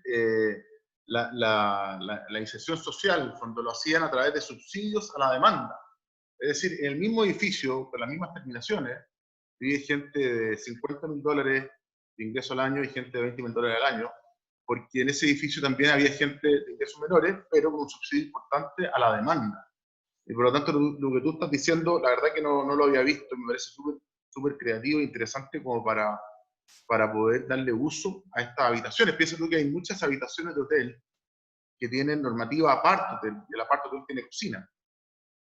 B: la inserción social, cuando lo hacían a través de subsidios a la demanda. Es decir, en el mismo edificio, con las mismas terminaciones, vive gente de $50.000 de ingreso al año y gente de $20.000 al año, porque en ese edificio también había gente de ingresos menores, pero con un subsidio importante a la demanda. Y por lo tanto, lo que tú estás diciendo, la verdad que no lo había visto, me parece súper creativo e interesante como para poder darle uso a estas habitaciones. Piensa tú que hay muchas habitaciones de hotel que tienen normativa aparte hotel, y el aparte hotel tiene cocina.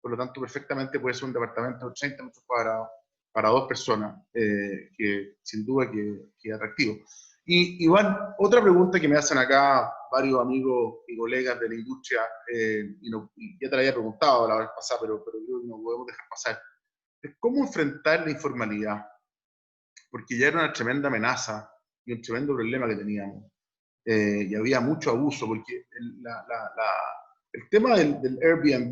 B: Por lo tanto, perfectamente puede ser un departamento de 80 metros cuadrados para 2 personas, que sin duda que es atractivo. Iván, otra pregunta que me hacen acá varios amigos y colegas de la industria, y ya te la había preguntado la vez pasada, pero creo que no podemos dejar pasar, es cómo enfrentar la informalidad, porque ya era una tremenda amenaza y un tremendo problema que teníamos, y había mucho abuso, porque el tema del Airbnb,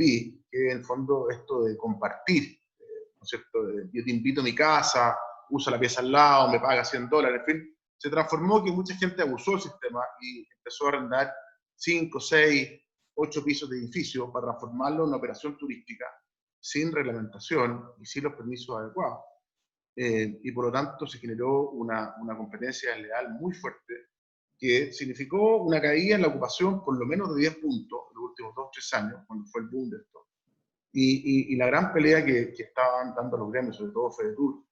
B: que en el fondo esto de compartir, ¿no es cierto? Yo te invito a mi casa, uso la pieza al lado, me paga $100, en fin, se transformó que mucha gente abusó del sistema y empezó a arrendar 5, 6, 8 pisos de edificio para transformarlo en una operación turística sin reglamentación y sin los permisos adecuados. Y por lo tanto se generó una competencia desleal muy fuerte que significó una caída en la ocupación por lo menos de 10 puntos en los últimos 2 o 3 años, cuando fue el boom de esto. Y la gran pelea que estaban dando los gremios, sobre todo FEDETUR,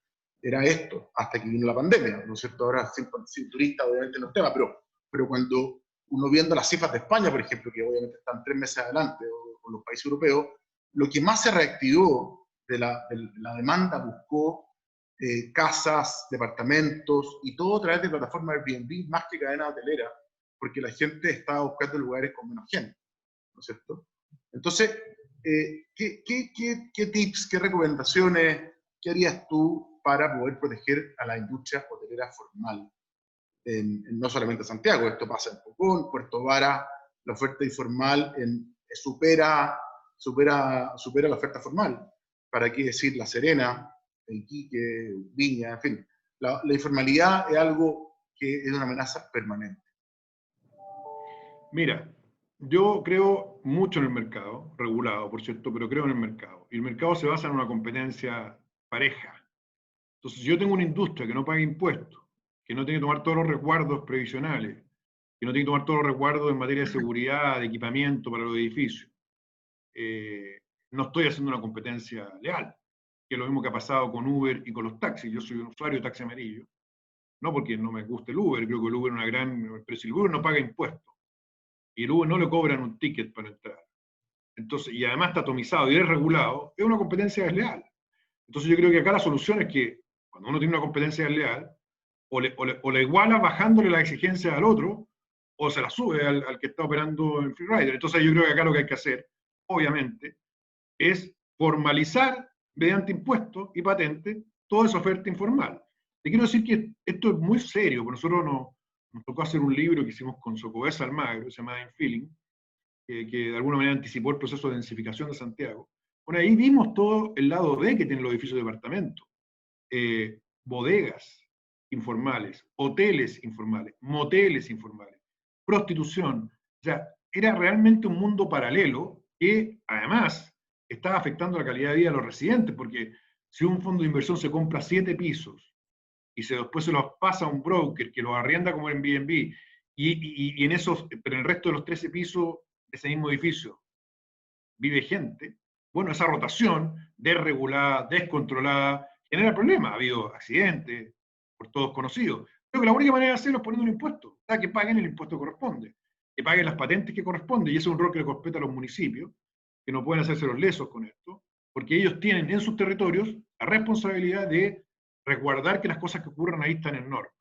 B: era esto, hasta que vino la pandemia, ¿no es cierto? Ahora sin turistas obviamente no es tema, pero cuando uno viendo las cifras de España, por ejemplo, que obviamente están 3 meses adelante, o los países europeos, lo que más se reactivó de la demanda buscó casas, departamentos, y todo a través de plataformas Airbnb, más que cadena hotelera, porque la gente estaba buscando lugares con menos gente, ¿no es cierto? Entonces, ¿qué tips, qué recomendaciones, qué harías tú para poder proteger a la industria hotelera formal? No solamente en Santiago, esto pasa en Pucón, Puerto Vara, la oferta informal supera la oferta formal. ¿Para qué decir La Serena, Iquique, Viña, en fin? La informalidad es algo que es una amenaza permanente.
C: Mira, yo creo mucho en el mercado, regulado, por cierto, pero creo en el mercado. Y el mercado se basa en una competencia pareja. Entonces, si yo tengo una industria que no paga impuestos, que no tiene que tomar todos los resguardos previsionales, que no tiene que tomar todos los resguardos en materia de seguridad, de equipamiento para los edificios, no estoy haciendo una competencia leal, que es lo mismo que ha pasado con Uber y con los taxis. Yo soy un usuario de taxi amarillo, no porque no me guste el Uber, creo que el Uber es una gran... Pero si el Uber no paga impuestos, y el Uber no le cobran un ticket para entrar, entonces, y además está atomizado y es regulado, es una competencia desleal. Entonces yo creo que acá la solución es que cuando uno tiene una competencia desleal, o la iguala bajándole las exigencias al otro, o se la sube al que está operando en Freerider. Entonces yo creo que acá lo que hay que hacer, obviamente, es formalizar mediante impuestos y patentes toda esa oferta informal. Te quiero decir que esto es muy serio, porque nosotros nos tocó hacer un libro que hicimos con Socobesa Almagro, se llama Infilling, que de alguna manera anticipó el proceso de densificación de Santiago. Bueno, ahí vimos todo el lado B que tienen los edificios de departamento. Bodegas informales, hoteles informales, moteles informales, prostitución. O sea, era realmente un mundo paralelo que además estaba afectando la calidad de vida de los residentes, porque si un fondo de inversión se compra 7 pisos y después se los pasa a un broker que los arrienda como Airbnb, y en esos, pero en el resto de los 13 pisos de ese mismo edificio vive gente, bueno, esa rotación desregulada, descontrolada, genera problemas. Ha habido accidentes, por todos conocidos. Creo que la única manera de hacerlo es poniendo un impuesto, o sea, que paguen el impuesto que corresponde, que paguen las patentes que corresponden, y ese es un rol que le compete a los municipios, que no pueden hacerse los lesos con esto, porque ellos tienen en sus territorios la responsabilidad de resguardar que las cosas que ocurran ahí están en norma.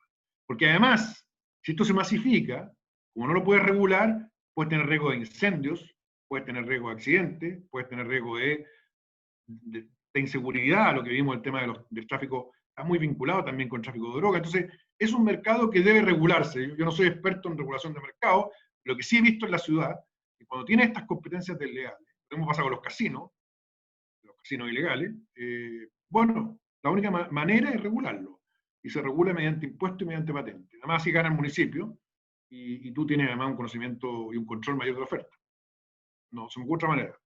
C: Porque además, si esto se masifica, como no lo puedes regular, puedes tener riesgo de incendios, puedes tener riesgo de accidentes, puedes tener riesgo de inseguridad, lo que vimos el tema del tráfico, está muy vinculado también con el tráfico de droga. Entonces, es un mercado que debe regularse. Yo no soy experto en regulación de mercado, lo que sí he visto en la ciudad, que cuando tiene estas competencias desleales, lo mismo pasa con los casinos ilegales, bueno, la única manera es regularlo. Y se regula mediante impuestos y mediante patentes. Además, así gana el municipio y tú tienes además un conocimiento y un control mayor de la oferta. No, se me ocurre otra manera.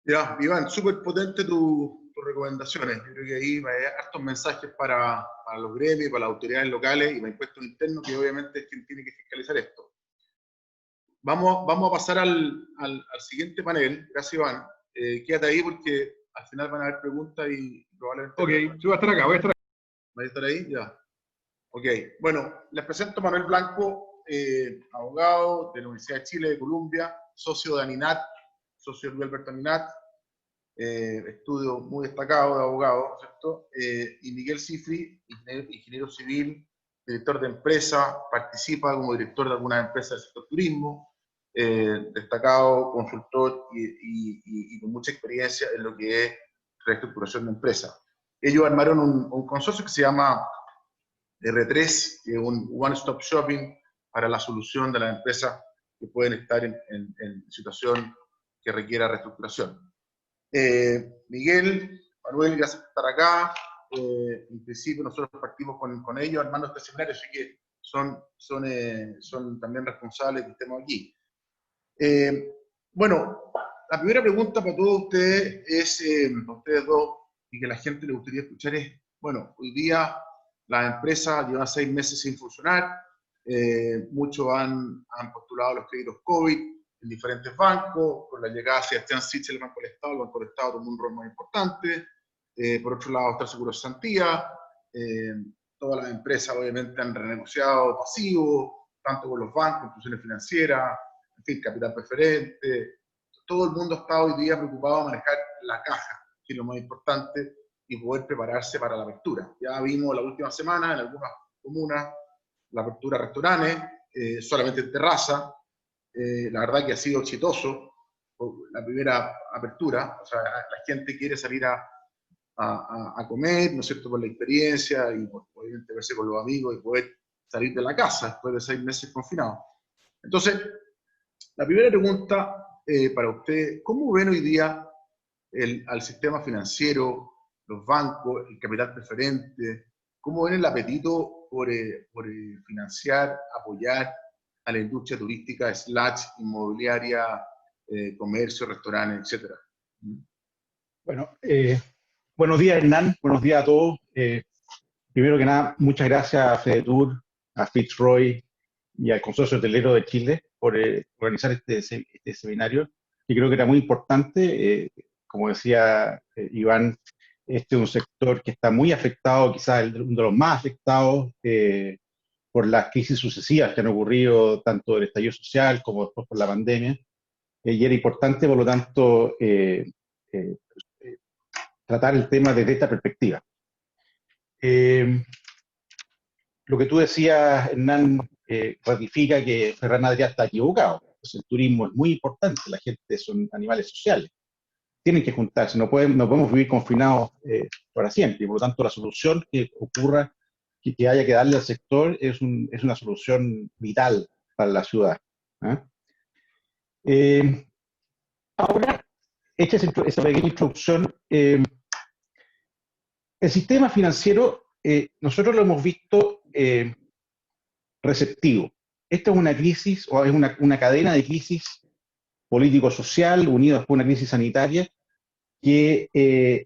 B: Ya, Iván, súper potente tus recomendaciones. Yo creo que ahí va a haber hartos mensajes para los gremios, para las autoridades locales y para impuestos internos, que obviamente es quien tiene que fiscalizar esto. Vamos a pasar al siguiente panel. Gracias, Iván. Quédate ahí porque al final van a haber preguntas y probablemente...
C: Ok, yo voy a estar acá, voy a estar acá.
B: ¿Va a estar ahí? Ya. Ok, bueno, les presento a Manuel Blanco, abogado de la Universidad de Chile de Columbia, socio de ANINAT, socio de Luis Alberto ANINAT, estudio muy destacado de abogado, ¿cierto? Y Miguel Cifri, ingeniero civil, director de empresa, participa como director de algunas empresas del sector turismo, destacado consultor y con mucha experiencia en lo que es reestructuración de empresas. Ellos armaron un consorcio que se llama R3, que es un one-stop shopping para la solución de las empresas que pueden estar en situación que requiera reestructuración. Miguel, Manuel, gracias por estar acá. En principio nosotros partimos con ellos armando este seminario, así que son también responsables que estemos aquí. Bueno, la primera pregunta para todos ustedes es, para ustedes dos, y que la gente le gustaría escuchar es, bueno, hoy día las empresas llevan 6 meses sin funcionar, muchos han postulado los créditos COVID en diferentes bancos, con la llegada de Sebastián Sichel, el Banco del Estado tomó un rol muy importante. Por otro lado está el Seguro de Cesantía, todas las empresas obviamente han renegociado pasivos, tanto con los bancos, instituciones financieras, en fin, capital preferente. Todo el mundo está hoy día preocupado de manejar la caja, que es lo más importante, y poder prepararse para la apertura. Ya vimos la última semana en algunas comunas la apertura de restaurantes, solamente en terraza. La verdad que ha sido exitoso la primera apertura, o sea, la gente quiere salir a comer, ¿no es cierto?, por la experiencia y obviamente verse con los amigos y poder salir de la casa después de 6 meses confinados. Entonces, la primera pregunta para usted, ¿cómo ven hoy día al sistema financiero, los bancos, el capital preferente? ¿Cómo ven el apetito por financiar, apoyar a la industria turística, / inmobiliaria, comercio, restaurantes, etcétera?
D: Bueno, buenos días, Hernán. Buenos días a todos. Primero que nada, muchas gracias a FEDETUR, a Fitzroy y al Consorcio Hotelero de Chile por organizar este seminario, que creo que era muy importante. Como decía Iván, este es un sector que está muy afectado, quizás uno de los más afectados por las crisis sucesivas que han ocurrido tanto del estallido social como después por la pandemia. Y era importante, por lo tanto, tratar el tema desde esta perspectiva. Lo que tú decías, Hernán, ratifica que Ferran Adrià está equivocado. Pues el turismo es muy importante, la gente son animales sociales. Tienen que juntarse, no podemos vivir confinados para siempre. Y por lo tanto, la solución que ocurra, que haya que darle al sector, es una solución vital para la ciudad. Ahora, hecha esa pequeña introducción, el sistema financiero, nosotros lo hemos visto receptivo. Esta es una crisis, o es una cadena de crisis político-social, unidas por una crisis sanitaria, que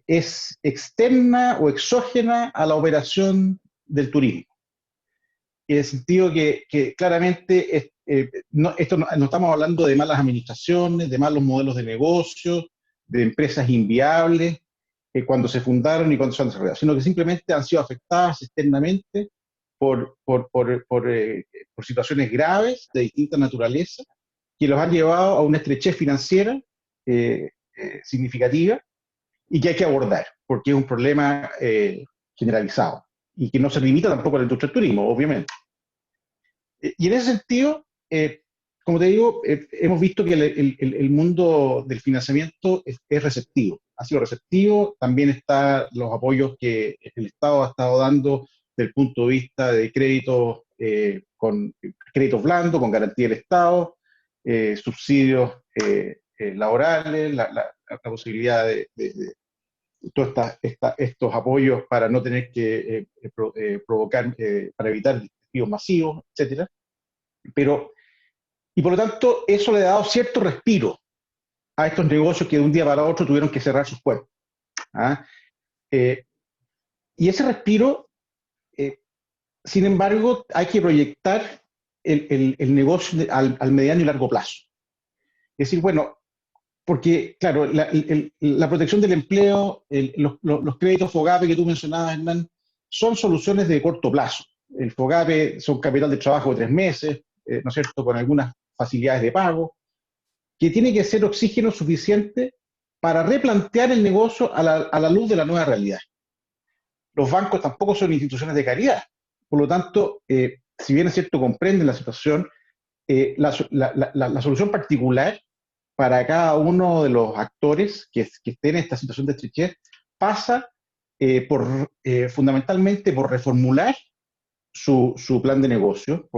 D: es externa o exógena a la operación del turismo. En el sentido que claramente no estamos hablando de malas administraciones, de malos modelos de negocio, de empresas inviables, cuando se fundaron y cuando se han desarrollado, sino que simplemente han sido afectadas externamente por situaciones graves de distinta naturaleza que los han llevado a una estrechez financiera significativa y que hay que abordar, porque es un problema generalizado y que no se limita tampoco a la industria del turismo, obviamente. Y en ese sentido, como te digo, hemos visto que el mundo del financiamiento es receptivo, ha sido receptivo. También están los apoyos que el Estado ha estado dando desde el punto de vista de créditos, con créditos blandos, con garantía del Estado, subsidios laborales, la posibilidad de todos estos apoyos para no tener que provocar, para evitar despidos masivos, etc. Y por lo tanto, eso le ha dado cierto respiro a estos negocios que de un día para otro tuvieron que cerrar sus puertas. Y ese respiro, sin embargo, hay que proyectar el negocio al mediano y largo plazo. Es decir, bueno, porque, claro, la protección del empleo, los créditos FOGAPE que tú mencionabas, Hernán, son soluciones de corto plazo. El FOGAPE son capital de trabajo de 3 meses, ¿no es cierto?, con algunas facilidades de pago, que tiene que ser oxígeno suficiente para replantear el negocio a la luz de la nueva realidad. Los bancos tampoco son instituciones de caridad. Por lo tanto, si bien es cierto, comprenden la situación, la solución particular para cada uno de los actores que estén en esta situación de estrechez pasa fundamentalmente por reformular su plan de negocio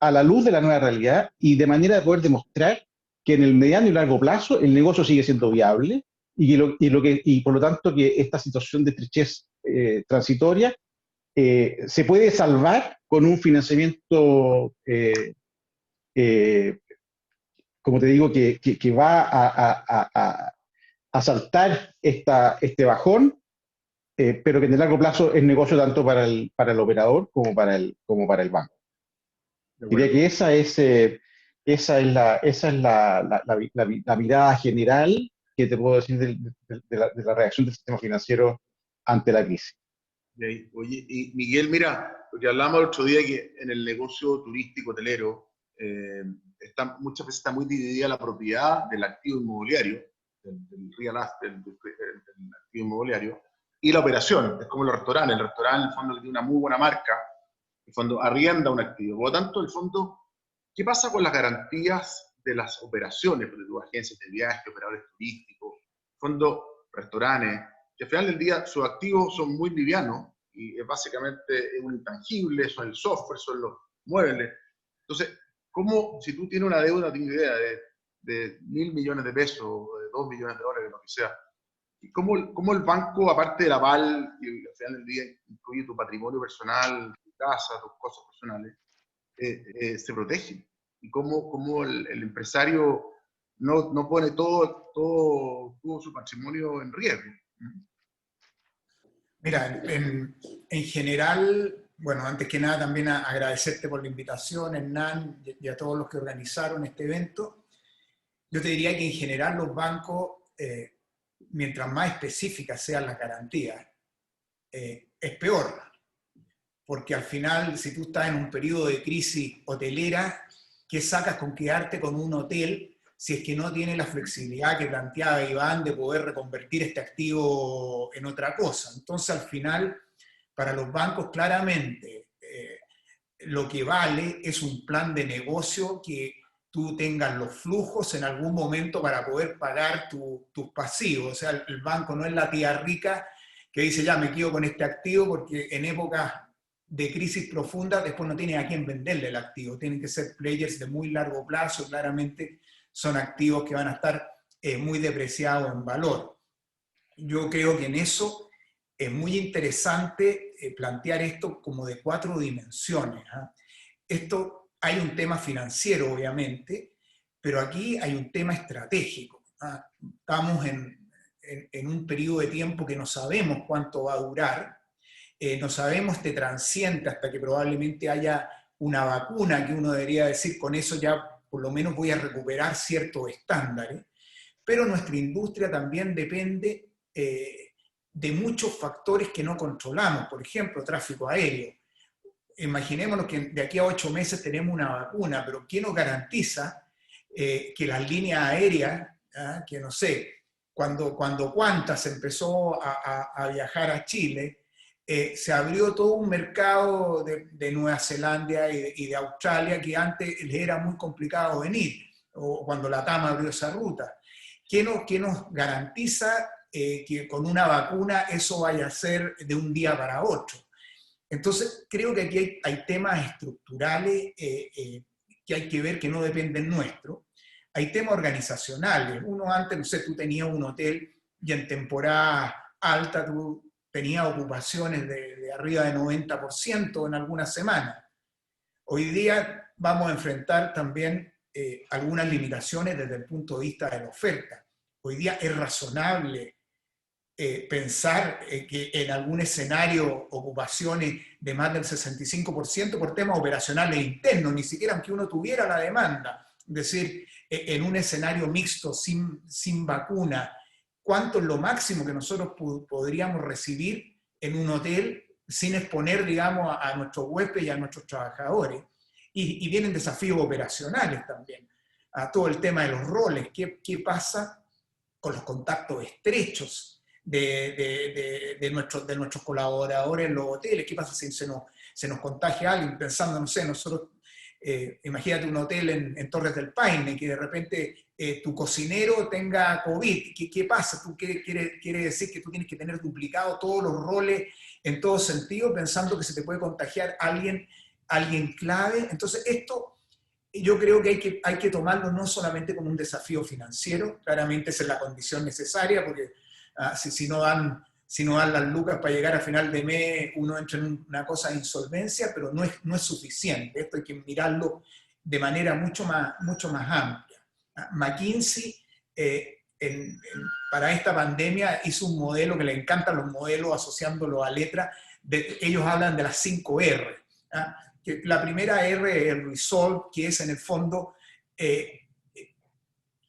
D: a la luz de la nueva realidad y de manera de poder demostrar que en el mediano y largo plazo el negocio sigue siendo viable y por lo tanto que esta situación de estrechez transitoria se puede salvar con un financiamiento, como te digo, que va a saltar este bajón, pero que en el largo plazo es negocio tanto para el operador como para el banco. Diría que esa es la mirada general que te puedo decir de la reacción del sistema financiero ante la crisis.
B: Oye, y Miguel, mira, porque hablamos el otro día que en el negocio turístico hotelero muchas veces está muy dividida la propiedad del activo inmobiliario, del real estate, del activo inmobiliario, y la operación. Es como los restaurantes. El restaurante, en el fondo, que tiene una muy buena marca, en el fondo arrienda un activo. Por lo tanto, en el fondo, ¿qué pasa con las garantías de las operaciones de tus agencias de viaje, operadores turísticos, fondo, restaurantes, que al final del día sus activos son muy livianos y básicamente es un intangible, son el software, son los muebles? Entonces, ¿cómo, si tú tienes una deuda, no tengo idea, de 1.000 millones de pesos, o de 2 millones de dólares, lo que sea, ¿cómo el banco, aparte del aval, que al final del día incluye tu patrimonio personal, tu casa, tus cosas personales, se protege? ¿Y cómo el empresario no pone todo su patrimonio en riesgo?
E: Mira, en general, bueno, antes que nada también agradecerte por la invitación, Hernán, y a todos los que organizaron este evento. Yo te diría que en general los bancos, mientras más específicas sean las garantías, es peor. Porque al final, si tú estás en un periodo de crisis hotelera, ¿qué sacas con quedarte con un hotel si es que no tiene la flexibilidad que planteaba Iván de poder reconvertir este activo en otra cosa? Entonces, al final, para los bancos, claramente, lo que vale es un plan de negocio que tú tengas los flujos en algún momento para poder pagar tus pasivos. O sea, el banco no es la tía rica que dice, ya me quedo con este activo porque en épocas de crisis profunda después no tiene a quién venderle el activo. Tienen que ser players de muy largo plazo, claramente son activos que van a estar muy depreciados en valor. Yo creo que en eso es muy interesante plantear esto como de 4 dimensiones. Esto, hay un tema financiero, obviamente, pero aquí hay un tema estratégico. Estamos en un periodo de tiempo que no sabemos cuánto va a durar, no sabemos este transiente hasta que probablemente haya una vacuna, que uno debería decir, con eso ya por lo menos voy a recuperar ciertos estándares, pero nuestra industria también depende de muchos factores que no controlamos, por ejemplo, tráfico aéreo. Imaginémonos que de aquí a 8 meses tenemos una vacuna, pero ¿quién nos garantiza que las líneas aéreas, que no sé, cuando Qantas empezó a viajar a Chile, se abrió todo un mercado de Nueva Zelanda y de Australia que antes les era muy complicado venir, o cuando la TAM abrió esa ruta? ¿Qué nos garantiza que con una vacuna eso vaya a ser de un día para otro? Entonces, creo que aquí hay temas estructurales que hay que ver que no dependen nuestro. Hay temas organizacionales. Uno antes, no sé, tú tenías un hotel y en temporada alta tú tenías ocupaciones de arriba de 90% en algunas semanas. Hoy día vamos a enfrentar también algunas limitaciones desde el punto de vista de la oferta. Hoy día es razonable pensar que en algún escenario ocupaciones de más del 65% por temas operacionales internos, ni siquiera aunque uno tuviera la demanda. Es decir, en un escenario mixto sin vacuna, ¿cuánto es lo máximo que nosotros podríamos recibir en un hotel sin exponer, digamos, a nuestros huéspedes y a nuestros trabajadores? Y vienen desafíos operacionales también, a todo el tema de los roles. ¿Qué pasa con los contactos estrechos de nuestros colaboradores en los hoteles? ¿Qué pasa si se nos se nos contagia alguien, pensando, no sé, nosotros, imagínate un hotel en Torres del Paine, que de repente tu cocinero tenga COVID. ¿Qué pasa? ¿Tú quiere decir que tú tienes que tener duplicado todos los roles en todo sentido, pensando que se te puede contagiar alguien clave? Entonces esto yo creo que hay que tomarlo no solamente como un desafío financiero, claramente esa es la condición necesaria, porque si no dan las lucas para llegar a final de mes, uno entra en una cosa de insolvencia, pero no es suficiente. Esto hay que mirarlo de manera mucho más amplia. McKinsey, para esta pandemia, hizo un modelo que le encantan los modelos, asociándolo a letras. Ellos hablan de las 5 R. Que la primera R es el resolve, que es en el fondo,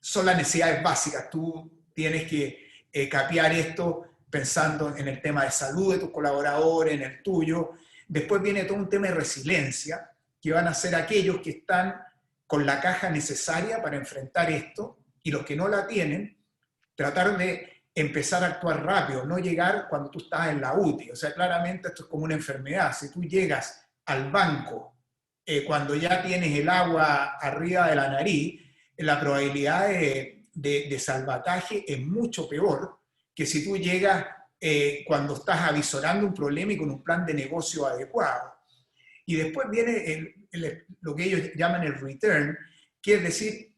E: son las necesidades básicas. Tú tienes que capear esto pensando en el tema de salud de tus colaboradores, en el tuyo. Después viene todo un tema de resiliencia, que van a ser aquellos que están con la caja necesaria para enfrentar esto, y los que no la tienen, tratar de empezar a actuar rápido, no llegar cuando tú estás en la UTI. O sea, claramente esto es como una enfermedad. Si tú llegas al banco cuando ya tienes el agua arriba de la nariz, la probabilidad de salvataje es mucho peor que si tú llegas cuando estás avisorando un problema y con un plan de negocio adecuado. Y después viene lo que ellos llaman el return, que es decir,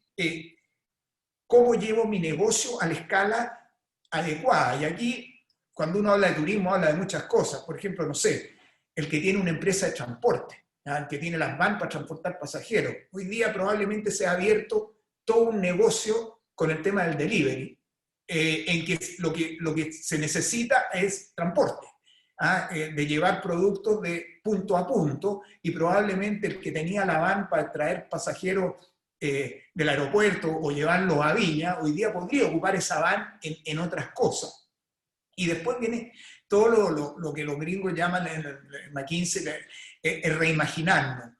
E: cómo llevo mi negocio a la escala adecuada. Y aquí, cuando uno habla de turismo, habla de muchas cosas. Por ejemplo, no sé, el que tiene una empresa de transporte, el que tiene las vans para transportar pasajeros. Hoy día probablemente se ha abierto todo un negocio con el tema del delivery, en que lo que se necesita es transporte, de llevar productos de punto a punto, y probablemente el que tenía la van para traer pasajeros del aeropuerto o llevarlos a Viña, hoy día podría ocupar esa van en otras cosas. Y después viene todo lo que los gringos llaman en McKinsey el reimaginarnos,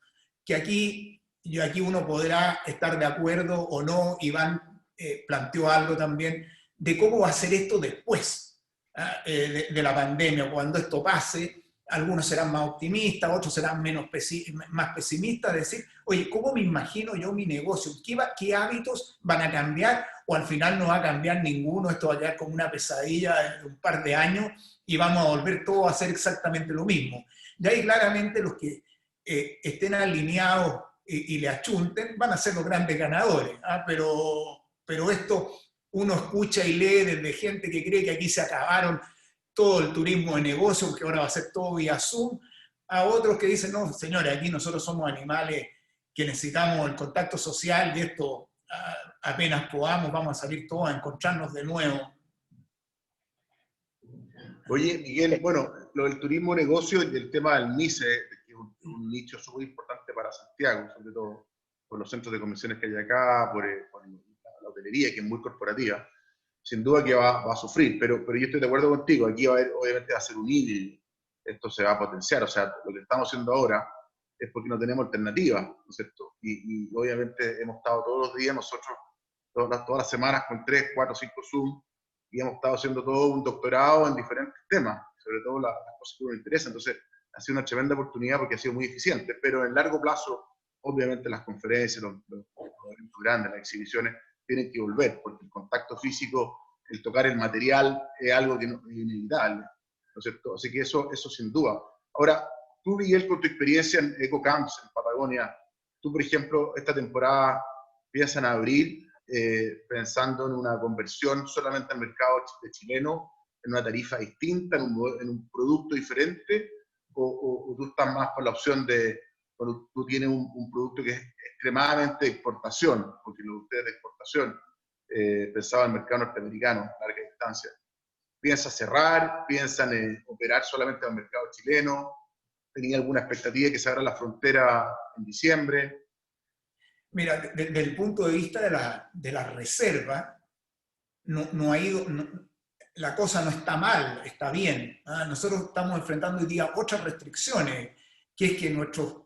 E: que aquí uno podrá estar de acuerdo o no. Iván planteó algo también de cómo va a ser esto después de la pandemia, cuando esto pase. Algunos serán más optimistas, otros serán más pesimistas, decir, oye, ¿cómo me imagino yo mi negocio? ¿Qué hábitos van a cambiar? O al final no va a cambiar ninguno, esto va a quedar como una pesadilla de un par de años y vamos a volver todos a hacer exactamente lo mismo. Y ahí claramente los que estén alineados y le achunten van a ser los grandes ganadores. Pero esto uno escucha y lee desde gente que cree que aquí se acabaron todo el turismo de negocio, que ahora va a ser todo vía Zoom, a otros que dicen, no, señores, aquí nosotros somos animales que necesitamos el contacto social, y esto apenas podamos, vamos a salir todos a encontrarnos de nuevo.
B: Oye, Miguel, bueno, lo del turismo negocio y el tema del MICE, que es un nicho súper importante para Santiago, sobre todo por los centros de convenciones que hay acá, por la hotelería, que es muy corporativa, sin duda que va a sufrir, pero yo estoy de acuerdo contigo, aquí obviamente va a ser un híbrido, esto se va a potenciar, o sea, lo que estamos haciendo ahora es porque no tenemos alternativas, ¿no es cierto? Y obviamente hemos estado todos los días, nosotros, todas las semanas con 3, 4, 5 Zoom, y hemos estado haciendo todo un doctorado en diferentes temas, sobre todo las cosas que nos interesan. Entonces, ha sido una tremenda oportunidad porque ha sido muy eficiente, pero en largo plazo, obviamente las conferencias, los eventos grandes, las exhibiciones, tienen que volver, porque el contacto físico, el tocar el material, es algo que es inevitable, ¿no es cierto? Así que eso sin duda. Ahora, tú, Miguel, con tu experiencia en EcoCamps, en Patagonia, tú, por ejemplo, esta temporada piensas en abril, pensando en una conversión solamente al mercado chileno, en una tarifa distinta, en un producto diferente, o tú estás más por la opción de, cuando tú tienes un producto que es extremadamente de exportación, porque lo de ustedes de exportación, pensaba en el mercado norteamericano, a larga distancia. ¿Piensas cerrar? ¿Piensan operar solamente al mercado chileno? ¿Tenía alguna expectativa de que se abra la frontera en diciembre?
E: Mira, desde el punto de vista de la reserva, no ha ido, la cosa no está mal, está bien. Nosotros estamos enfrentando hoy día otras restricciones, que es que nuestros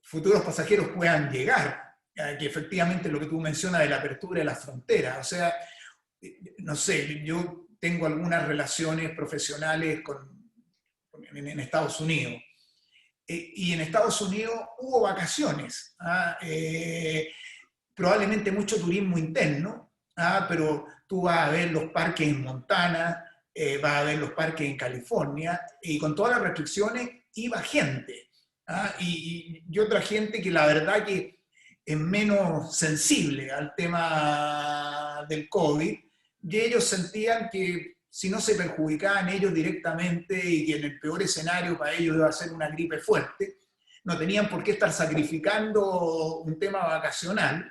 E: futuros pasajeros puedan llegar, que efectivamente lo que tú mencionas de la apertura de las fronteras. O sea, no sé, yo tengo algunas relaciones profesionales en Estados Unidos, y en Estados Unidos hubo vacaciones, probablemente mucho turismo interno, pero tú vas a ver los parques en Montana, vas a ver los parques en California, y con todas las restricciones iba gente, y otra gente que la verdad que es menos sensible al tema del COVID, y ellos sentían que si no se perjudicaban ellos directamente y que en el peor escenario para ellos iba a ser una gripe fuerte, no tenían por qué estar sacrificando un tema vacacional.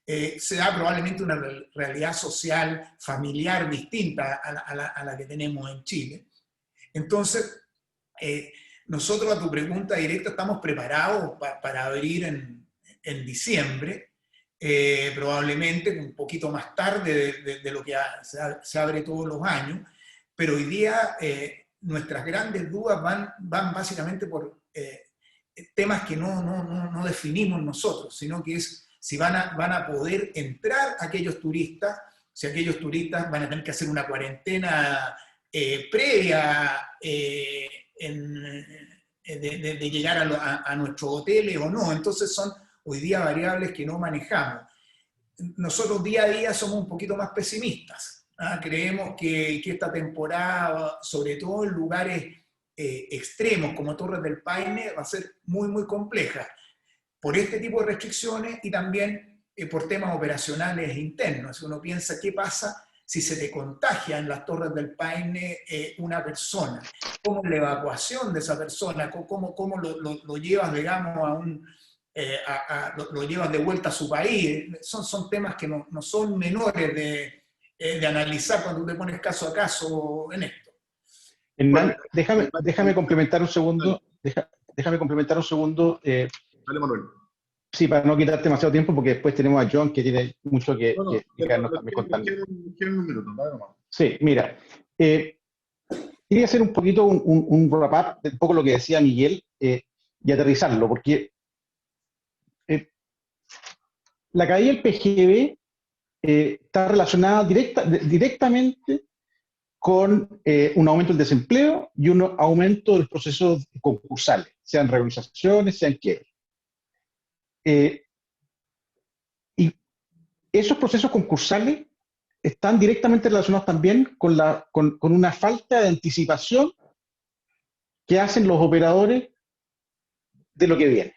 E: Se da probablemente una realidad social, familiar distinta a la que tenemos en Chile. Entonces, nosotros a tu pregunta directa estamos preparados para abrir en diciembre, probablemente un poquito más tarde de lo que se abre todos los años, pero hoy día nuestras grandes dudas van básicamente por temas que no definimos nosotros, sino que es si van a poder entrar aquellos turistas, si aquellos turistas van a tener que hacer una cuarentena previa de llegar a nuestros hoteles o no. Entonces son hoy día variables que no manejamos. Nosotros día a día somos un poquito más pesimistas. Creemos que esta temporada, sobre todo en lugares extremos como Torres del Paine, va a ser muy, muy compleja por este tipo de restricciones y también por temas operacionales internos. Uno piensa, ¿qué pasa si se te contagia en las Torres del Paine una persona? ¿Cómo es la evacuación de esa persona? ¿Cómo lo llevas, digamos, lo llevas de vuelta a su país? Son temas que no son menores de analizar cuando te pones caso a caso en esto.
D: Hernán, déjame complementar un segundo. Déjame complementar un segundo.
B: Dale, Manuel.
D: Sí, para no quitarte demasiado tiempo, porque después tenemos a John, que tiene mucho que explicarnos también contando.
B: Quiero un minuto, nada más.
D: Sí, mira, quería hacer un poquito un wrap-up de un poco lo que decía Miguel y aterrizarlo, porque la caída del PGB está relacionada directamente con un aumento del desempleo y un aumento de los procesos concursales, sean reorganizaciones, sean quiebres. Y esos procesos concursales están directamente relacionados también con una falta de anticipación que hacen los operadores de lo que viene,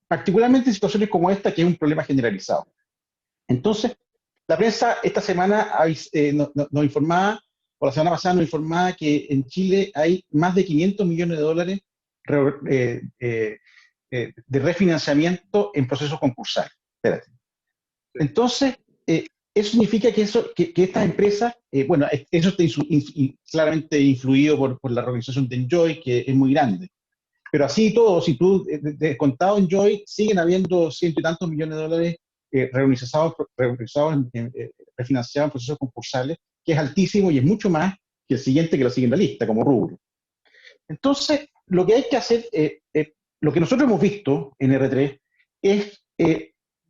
D: particularmente en situaciones como esta, que es un problema generalizado. Entonces, la prensa esta semana nos informaba, o la semana pasada nos informaba, que en Chile hay más de 500 millones de dólares de refinanciamiento en procesos concursales. Espérate. Entonces, eso significa que estas empresas, bueno, eso está claramente influido por la organización de Enjoy, que es muy grande. Pero así todo, si tú descontado Enjoy, siguen habiendo ciento y tantos millones de dólares refinanciados en procesos concursales, que es altísimo y es mucho más que el siguiente que lo sigue en la lista, como rubro. Entonces, lo que hay que hacer, lo que nosotros hemos visto en R3 es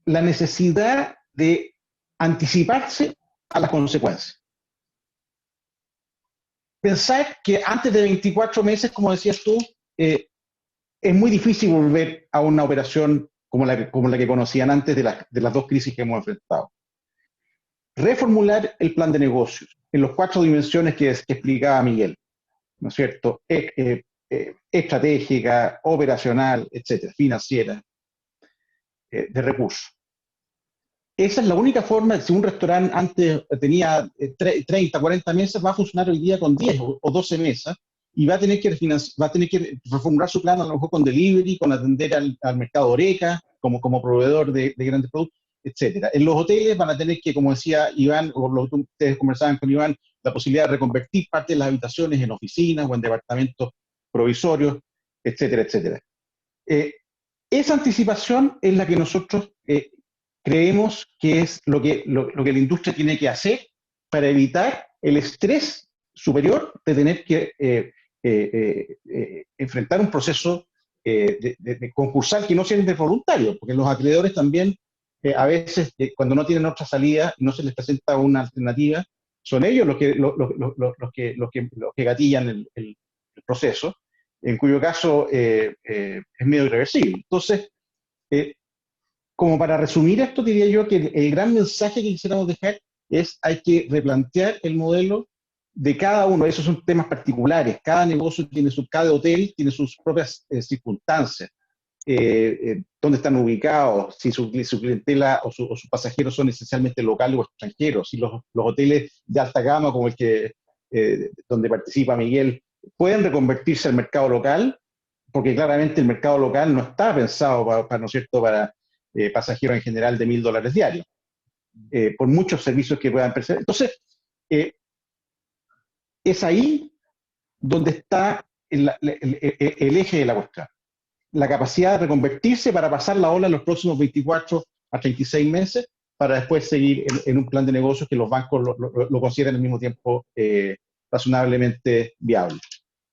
D: la necesidad de anticiparse a las consecuencias. Pensar que antes de 24 meses, como decías tú, es muy difícil volver a una operación como la que conocían antes de las dos crisis que hemos enfrentado. Reformular el plan de negocios en las 4 dimensiones que explicaba Miguel, ¿no es cierto? Estratégica, operacional, etcétera, financiera, de recursos. Esa es la única forma. Si un restaurante antes tenía 30, 40 mesas, va a funcionar hoy día con 10 o 12 mesas y va a tener que reformular su plan, a lo mejor con delivery, con atender al mercado Oreca, como proveedor de grandes productos, etcétera. En los hoteles van a tener que, como decía Iván, o ustedes conversaban con Iván, la posibilidad de reconvertir parte de las habitaciones en oficinas o en departamentos provisorios, etcétera, etcétera. Esa anticipación es la que nosotros creemos que es lo que la industria tiene que hacer para evitar el estrés superior de tener que enfrentar un proceso de concursal que no sea de voluntario, porque los acreedores también a veces cuando no tienen otra salida y no se les presenta una alternativa, son ellos los que gatillan el proceso, en cuyo caso es medio irreversible. Entonces, como para resumir esto, diría yo que el gran mensaje que quisiéramos dejar es hay que replantear el modelo de cada uno. Esos son temas particulares. Cada negocio tiene cada hotel tiene sus propias circunstancias. Dónde están ubicados, si su clientela o sus pasajeros son esencialmente locales o extranjeros, si los hoteles de alta gama como el que donde participa Miguel pueden reconvertirse al mercado local, porque claramente el mercado local no está pensado para ¿no es cierto?, para pasajeros en general de $1.000 diarios, por muchos servicios que puedan prestar. Entonces, es ahí donde está el eje de la cuestión. La capacidad de reconvertirse para pasar la ola en los próximos 24 a 36 meses, para después seguir en un plan de negocios que los bancos lo consideren al mismo tiempo razonablemente viable.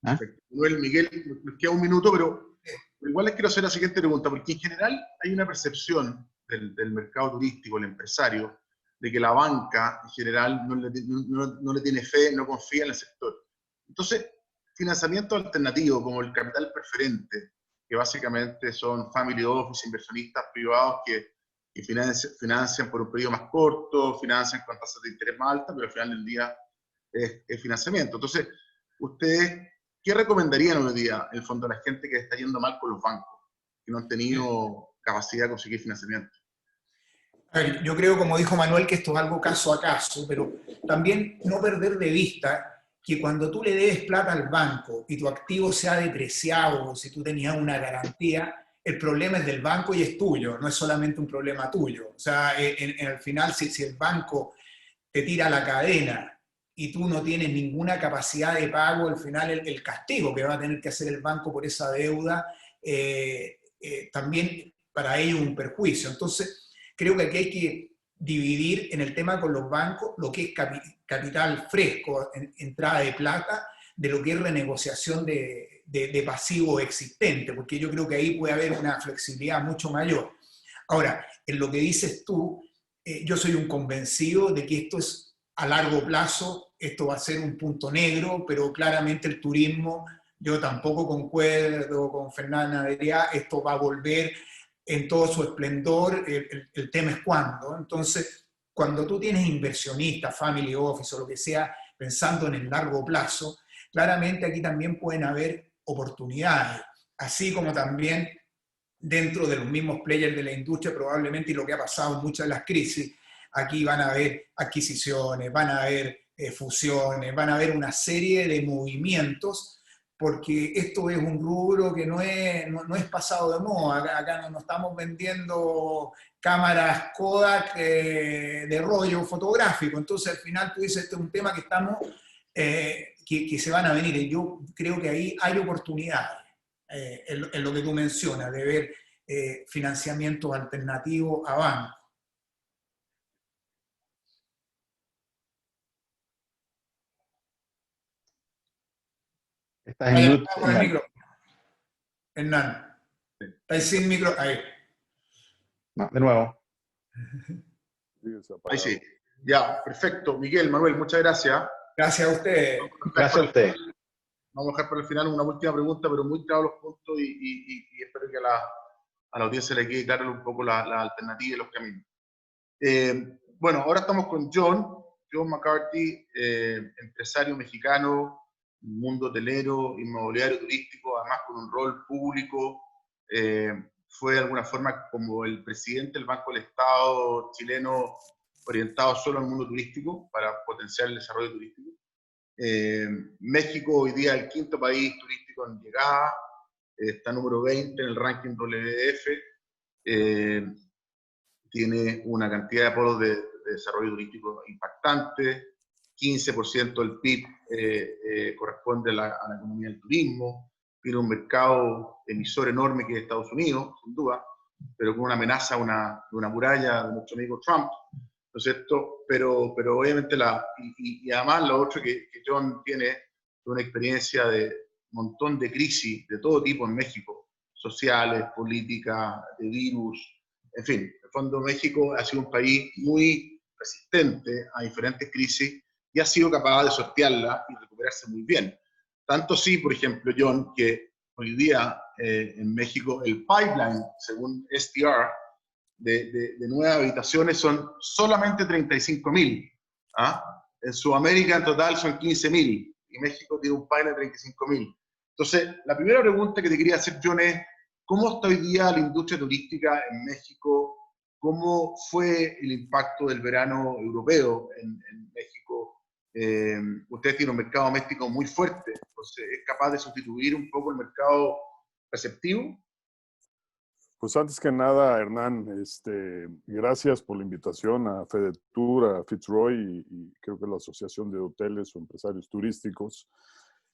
D: ¿Ah?
B: Bueno, Miguel, nos queda un minuto, pero igual les quiero hacer la siguiente pregunta, porque en general hay una percepción del mercado turístico, el empresario, de que la banca en general no le tiene fe, no confía en el sector. Entonces, financiamiento alternativo como el capital preferente, que básicamente son family office, inversionistas privados que financian por un periodo más corto, financian con tasas de interés más altas, pero al final del día es financiamiento. Entonces, ustedes, ¿qué recomendarían hoy día, en el fondo, a la gente que está yendo mal con los bancos, que no han tenido capacidad de conseguir financiamiento?
E: A ver, yo creo, como dijo Manuel, que esto es algo caso a caso, pero también no perder de vista que cuando tú le debes plata al banco y tu activo se ha depreciado, o si tú tenías una garantía, el problema es del banco y es tuyo, no es solamente un problema tuyo. O sea, al final, si el banco te tira la cadena y tú no tienes ninguna capacidad de pago, al final el castigo que va a tener que hacer el banco por esa deuda, también para ello un perjuicio. Entonces, creo que aquí hay que dividir en el tema con los bancos lo que es capital fresco, entrada de plata, de lo que es renegociación de pasivo existente, porque yo creo que ahí puede haber una flexibilidad mucho mayor. Ahora, en lo que dices tú, yo soy un convencido de que esto es a largo plazo, esto va a ser un punto negro, pero claramente el turismo, yo tampoco concuerdo con Fernanda Adrià, esto va a volver en todo su esplendor, el tema es cuándo. Entonces, cuando tú tienes inversionistas, family office o lo que sea, pensando en el largo plazo, claramente aquí también pueden haber oportunidades, así como también dentro de los mismos players de la industria probablemente, y lo que ha pasado en muchas de las crisis, aquí van a haber adquisiciones, van a haber fusiones, van a haber una serie de movimientos, porque esto es un rubro que no es pasado de moda. Acá no estamos vendiendo cámaras Kodak de rollo fotográfico. Entonces, al final tú dices, este es un tema que estamos, que se van a venir. Y yo creo que ahí hay oportunidades, en lo que tú mencionas, de ver financiamientos alternativos a bancos.
D: Estás en mute,
E: Con el micro. Hernán. Estás sin micro. Ahí.
D: No, de nuevo.
B: Ahí sí. Ya, perfecto. Miguel, Manuel, muchas gracias.
E: Gracias a ustedes.
D: Gracias a ustedes.
B: Vamos a dejar para el final una última pregunta, pero muy claros los puntos y espero que a la audiencia le quede claro un poco la alternativa y los caminos. Bueno, ahora estamos con John McCarthy, empresario mexicano, mundo hotelero, inmobiliario, turístico, además con un rol público. Fue de alguna forma como el presidente del Banco del Estado chileno, orientado solo al mundo turístico para potenciar el desarrollo turístico. México hoy día es el quinto país turístico en llegada, está número 20 en el ranking WDF, tiene una cantidad de polos de desarrollo turístico impactante, 15% del PIB corresponde a la economía del turismo, tiene un mercado emisor enorme que es Estados Unidos, sin duda, pero con una amenaza de una muralla de nuestro amigo Trump, ¿no es cierto? Pero obviamente, y además lo otro que John tiene una experiencia de un montón de crisis de todo tipo en México, sociales, políticas, de virus, en fin. En el fondo México ha sido un país muy resistente a diferentes crisis y ha sido capaz de sortearla y recuperarse muy bien. Tanto sí, por ejemplo, John, que hoy día en México el pipeline, según STR, de nuevas habitaciones son solamente 35.000. ¿Ah? En Sudamérica en total son 15.000 y México tiene un pipeline de 35.000. Entonces, la primera pregunta que te quería hacer, John, es ¿cómo está hoy día la industria turística en México? ¿Cómo fue el impacto del verano europeo en México? Ustedes tienen un mercado doméstico muy fuerte, entonces ¿es capaz de sustituir un poco el mercado receptivo?
F: Pues antes que nada, Hernán, gracias por la invitación a FEDETUR, a Fitzroy y creo que la Asociación de Hoteles o Empresarios Turísticos,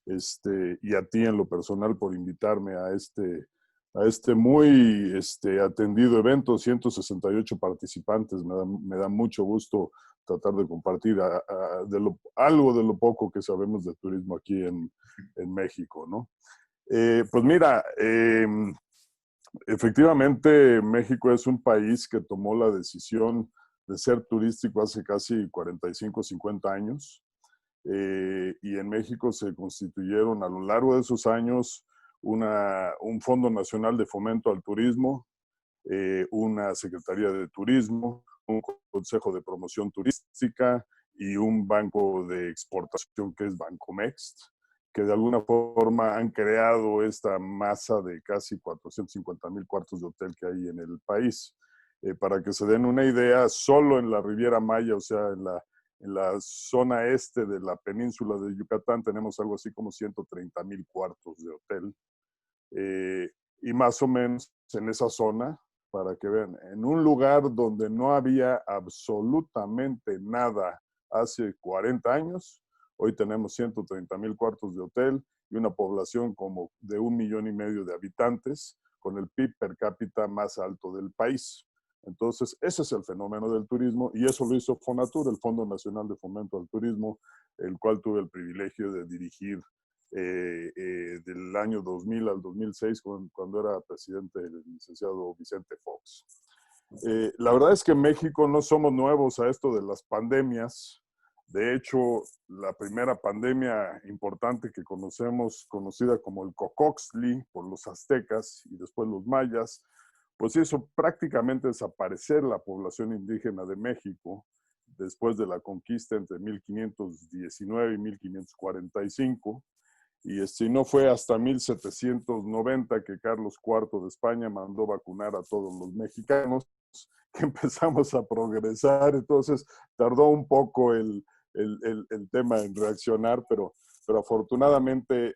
F: y a ti en lo personal por invitarme a este muy atendido evento, 168 participantes. Me da mucho gusto tratar de compartir algo de lo poco que sabemos de turismo aquí en México, ¿no? Pues mira, efectivamente, México es un país que tomó la decisión de ser turístico hace casi 45, 50 años. Y en México se constituyeron a lo largo de esos años un Fondo Nacional de Fomento al Turismo, una Secretaría de Turismo, un Consejo de Promoción Turística y un banco de exportación que es Bancomext, que de alguna forma han creado esta masa de casi 450,000 cuartos de hotel que hay en el país. Para que se den una idea, solo en la Riviera Maya, o sea, en la zona este de la península de Yucatán, tenemos algo así como 130,000 cuartos de hotel. Y más o menos en esa zona, para que vean, en un lugar donde no había absolutamente nada hace 40 años, hoy tenemos 130,000 cuartos de hotel y una población como de 1,5 millones de habitantes, con el PIB per cápita más alto del país. Entonces, ese es el fenómeno del turismo y eso lo hizo FONATUR, el Fondo Nacional de Fomento al Turismo, el cual tuve el privilegio de dirigir del año 2000 al 2006, cuando era presidente el licenciado Vicente Fox. La verdad es que en México no somos nuevos a esto de las pandemias. De hecho, la primera pandemia importante que conocemos, conocida como el Cocoxli por los aztecas y después los mayas, pues hizo prácticamente desaparecer la población indígena de México después de la conquista entre 1519 y 1545. Y no fue hasta 1790 que Carlos IV de España mandó vacunar a todos los mexicanos, que empezamos a progresar. Entonces tardó un poco el tema en reaccionar, pero afortunadamente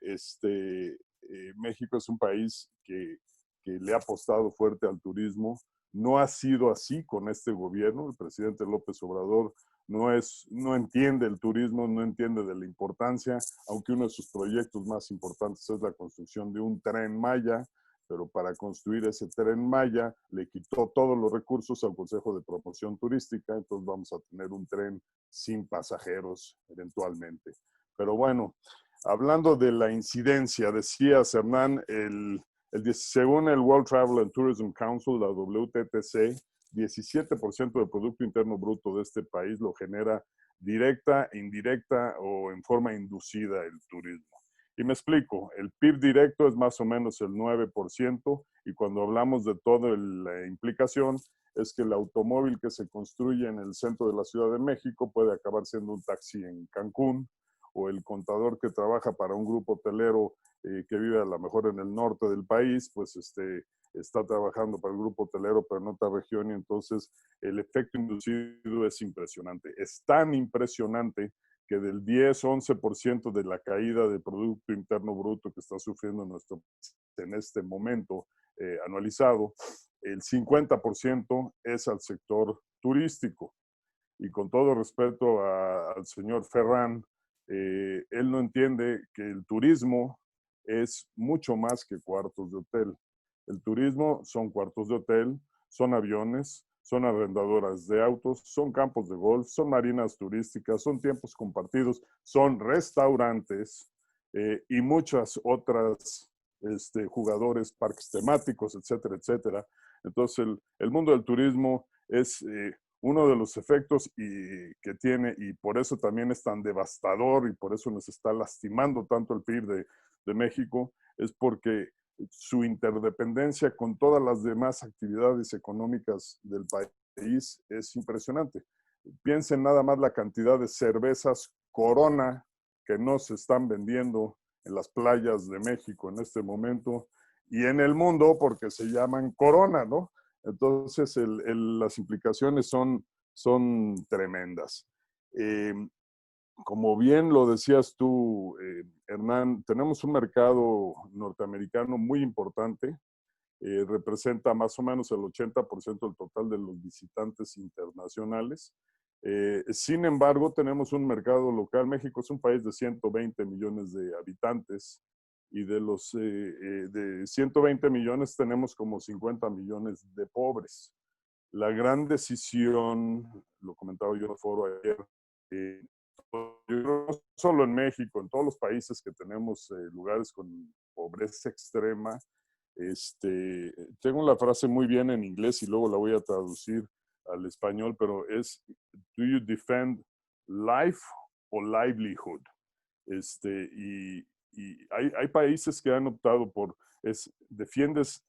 F: México es un país que le ha apostado fuerte al turismo. No ha sido así con este gobierno. El presidente López Obrador no entiende el turismo, no entiende de la importancia, aunque uno de sus proyectos más importantes es la construcción de un Tren Maya, pero para construir ese Tren Maya le quitó todos los recursos al Consejo de Promoción Turística, entonces vamos a tener un tren sin pasajeros eventualmente. Pero bueno, hablando de la incidencia, decías, Hernán, según el World Travel and Tourism Council, la WTTC, 17% del Producto Interno Bruto de este país lo genera directa, indirecta o en forma inducida el turismo. Y me explico, el PIB directo es más o menos el 9%, y cuando hablamos de toda la implicación, es que el automóvil que se construye en el centro de la Ciudad de México puede acabar siendo un taxi en Cancún, o el contador que trabaja para un grupo hotelero que vive a lo mejor en el norte del país, pues está trabajando para el grupo hotelero, pero en otra región, y entonces el efecto inducido es impresionante. Es tan impresionante que del 10-11% de la caída del Producto Interno Bruto que está sufriendo nuestro país en este momento anualizado, el 50% es al sector turístico. Y con todo respeto al señor Ferran, él no entiende que el turismo es mucho más que cuartos de hotel. El turismo son cuartos de hotel, son aviones, son arrendadoras de autos, son campos de golf, son marinas turísticas, son tiempos compartidos, son restaurantes y muchas otras jugadores, parques temáticos, etcétera, etcétera. Entonces, el mundo del turismo es uno de los efectos que tiene, y por eso también es tan devastador y por eso nos está lastimando tanto el PIB de México, es porque su interdependencia con todas las demás actividades económicas del país es impresionante. Piensen nada más la cantidad de cervezas Corona que no se están vendiendo en las playas de México en este momento y en el mundo porque se llaman Corona, ¿no? Entonces, las implicaciones son tremendas. Como bien lo decías tú, Hernán, tenemos un mercado norteamericano muy importante. Representa más o menos el 80% del total de los visitantes internacionales. Sin embargo, tenemos un mercado local. México es un país de 120 millones de habitantes y de los de 120 millones tenemos como 50 millones de pobres. La gran decisión, lo comentaba yo en el foro ayer, no solo en México, en todos los países que tenemos lugares con pobreza extrema, tengo la frase muy bien en inglés y luego la voy a traducir al español, pero es, ¿do you defend life o livelihood? Y hay países que han optado por, defiendes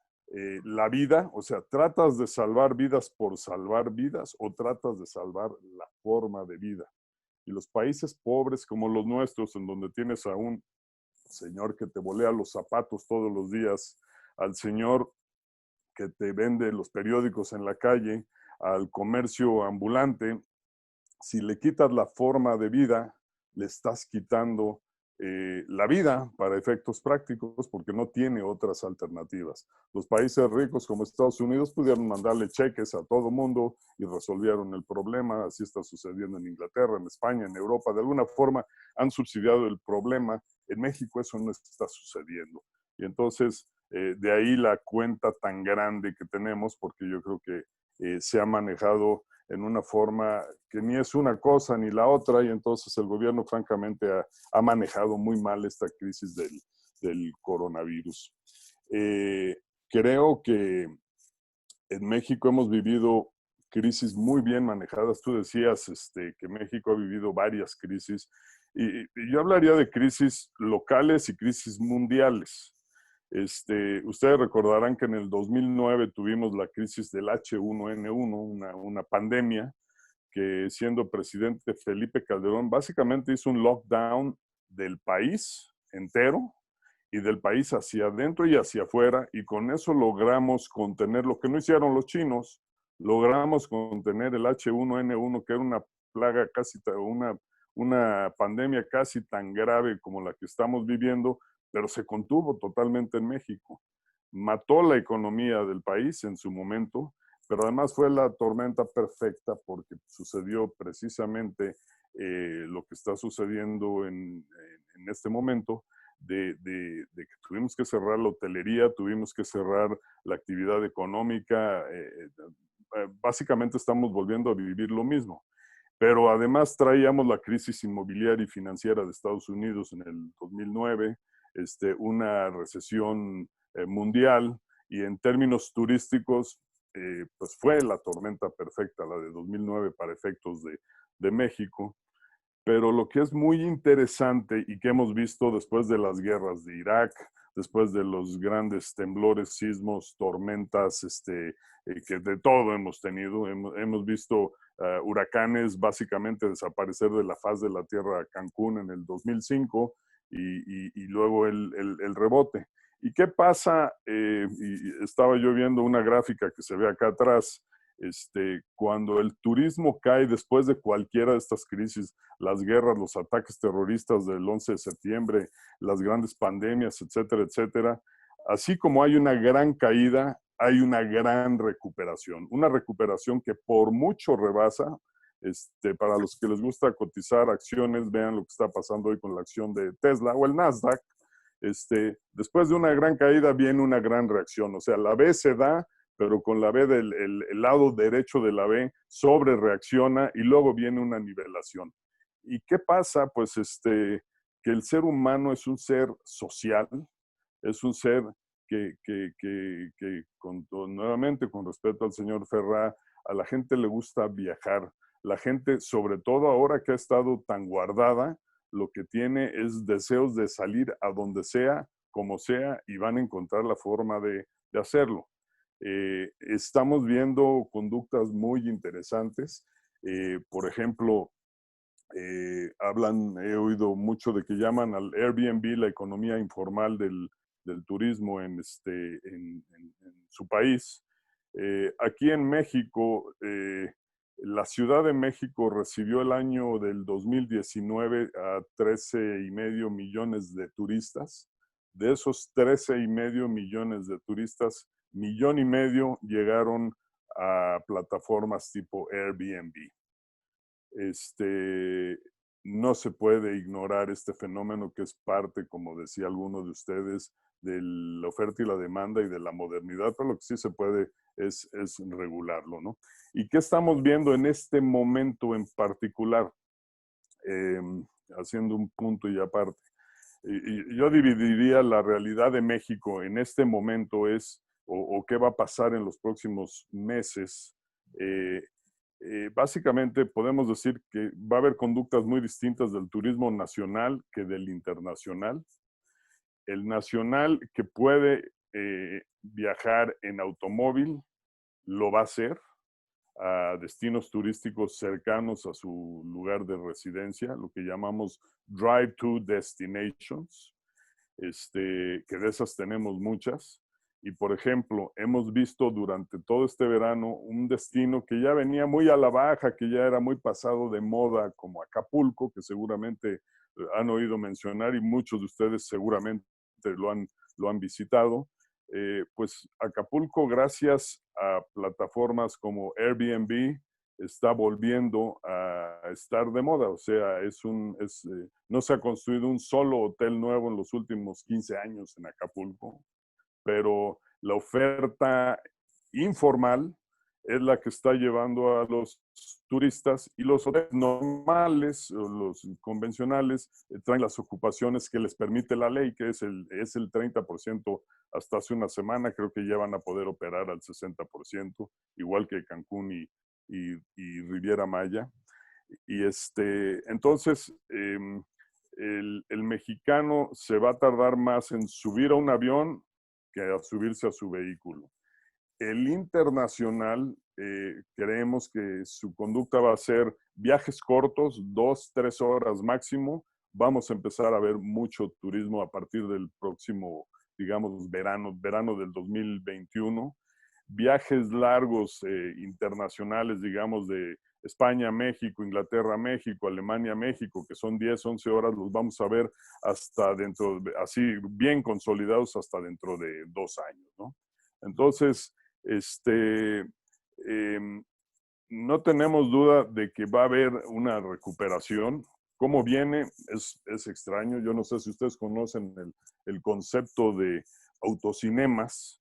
F: la vida, o sea, tratas de salvar vidas por salvar vidas o tratas de salvar la forma de vida. Y los países pobres como los nuestros, en donde tienes a un señor que te volea los zapatos todos los días, al señor que te vende los periódicos en la calle, al comercio ambulante, si le quitas la forma de vida, le estás quitando la vida para efectos prácticos porque no tiene otras alternativas. Los países ricos como Estados Unidos pudieron mandarle cheques a todo mundo y resolvieron el problema. Así está sucediendo en Inglaterra, en España, en Europa. De alguna forma han subsidiado el problema. En México eso no está sucediendo. Y entonces, de ahí la cuenta tan grande que tenemos, porque yo creo que se ha manejado en una forma que ni es una cosa ni la otra, y entonces el gobierno francamente ha manejado muy mal esta crisis del coronavirus. Creo que en México hemos vivido crisis muy bien manejadas. Tú decías que México ha vivido varias crisis, y yo hablaría de crisis locales y crisis mundiales. Ustedes recordarán que en el 2009 tuvimos la crisis del H1N1, una pandemia que, siendo presidente Felipe Calderón, básicamente hizo un lockdown del país entero y del país hacia adentro y hacia afuera, y con eso logramos contener lo que no hicieron los chinos. Logramos contener el H1N1, que era una plaga una pandemia casi tan grave como la que estamos viviendo, pero se contuvo totalmente en México. Mató la economía del país en su momento, pero además fue la tormenta perfecta porque sucedió precisamente lo que está sucediendo en este momento, de que tuvimos que cerrar la hotelería, tuvimos que cerrar la actividad económica. Básicamente estamos volviendo a vivir lo mismo. Pero además traíamos la crisis inmobiliaria y financiera de Estados Unidos en el 2009, una recesión mundial, y en términos turísticos, pues fue la tormenta perfecta, la de 2009 para efectos de México. Pero lo que es muy interesante y que hemos visto después de las guerras de Irak, después de los grandes temblores, sismos, tormentas, que de todo hemos tenido, hemos visto huracanes básicamente desaparecer de la faz de la tierra, Cancún en el 2005, y luego el rebote. ¿Y qué pasa? Y estaba yo viendo una gráfica que se ve acá atrás. Cuando el turismo cae después de cualquiera de estas crisis, las guerras, los ataques terroristas del 11 de septiembre, las grandes pandemias, etcétera, etcétera, así como hay una gran caída, hay una gran recuperación. Una recuperación que por mucho rebasa. Para los que les gusta cotizar acciones, vean lo que está pasando hoy con la acción de Tesla o el Nasdaq. Después de una gran caída viene una gran reacción. O sea, la B se da, pero con la B el lado derecho de la B sobre reacciona y luego viene una nivelación. ¿Y qué pasa? Pues que el ser humano es un ser social, es un ser que nuevamente, con respeto al señor Ferrá, a la gente le gusta viajar. La gente, sobre todo ahora que ha estado tan guardada, lo que tiene es deseos de salir a donde sea, como sea, y van a encontrar la forma de hacerlo. Estamos viendo conductas muy interesantes. Por ejemplo, he oído mucho de que llaman al Airbnb la economía informal del turismo en su país. Aquí en México, la Ciudad de México recibió el año del 2019 a 13,5 millones de turistas. De esos 13,5 millones de turistas, 1,5 millones llegaron a plataformas tipo Airbnb. No se puede ignorar este fenómeno que es parte, como decía alguno de ustedes, de la oferta y la demanda y de la modernidad, pero lo que sí se puede es regularlo, ¿no? ¿Y qué estamos viendo en este momento en particular? Haciendo un punto y aparte. Yo dividiría la realidad de México en este momento o qué va a pasar en los próximos meses. Básicamente podemos decir que va a haber conductas muy distintas del turismo nacional que del internacional. El nacional que puede viajar en automóvil lo va a hacer a destinos turísticos cercanos a su lugar de residencia, lo que llamamos drive-to destinations, que de esas tenemos muchas. Y, por ejemplo, hemos visto durante todo este verano un destino que ya venía muy a la baja, que ya era muy pasado de moda, como Acapulco, que seguramente han oído mencionar y muchos de ustedes seguramente lo han visitado. Pues Acapulco, gracias a plataformas como Airbnb, está volviendo a estar de moda. O sea, no se ha construido un solo hotel nuevo en los últimos 15 años en Acapulco, pero la oferta informal es la que está llevando a los turistas, y los hoteles normales, los convencionales, traen las ocupaciones que les permite la ley, que es el 30%. Hasta hace una semana creo que ya van a poder operar al 60%, igual que Cancún y Riviera Maya. Y entonces, el mexicano se va a tardar más en subir a un avión que a subirse a su vehículo. El internacional, creemos que su conducta va a ser viajes cortos, 2-3 horas máximo. Vamos a empezar a ver mucho turismo a partir del próximo, digamos, verano del 2021. Viajes largos internacionales, digamos, de España a México, Inglaterra a México, Alemania a México, que son 10-11 horas, los vamos a ver hasta dentro, así bien consolidados hasta dentro de 2 años, ¿no? Entonces, no tenemos duda de que va a haber una recuperación. ¿Cómo viene? Es extraño. Yo no sé si ustedes conocen el concepto de autocinemas.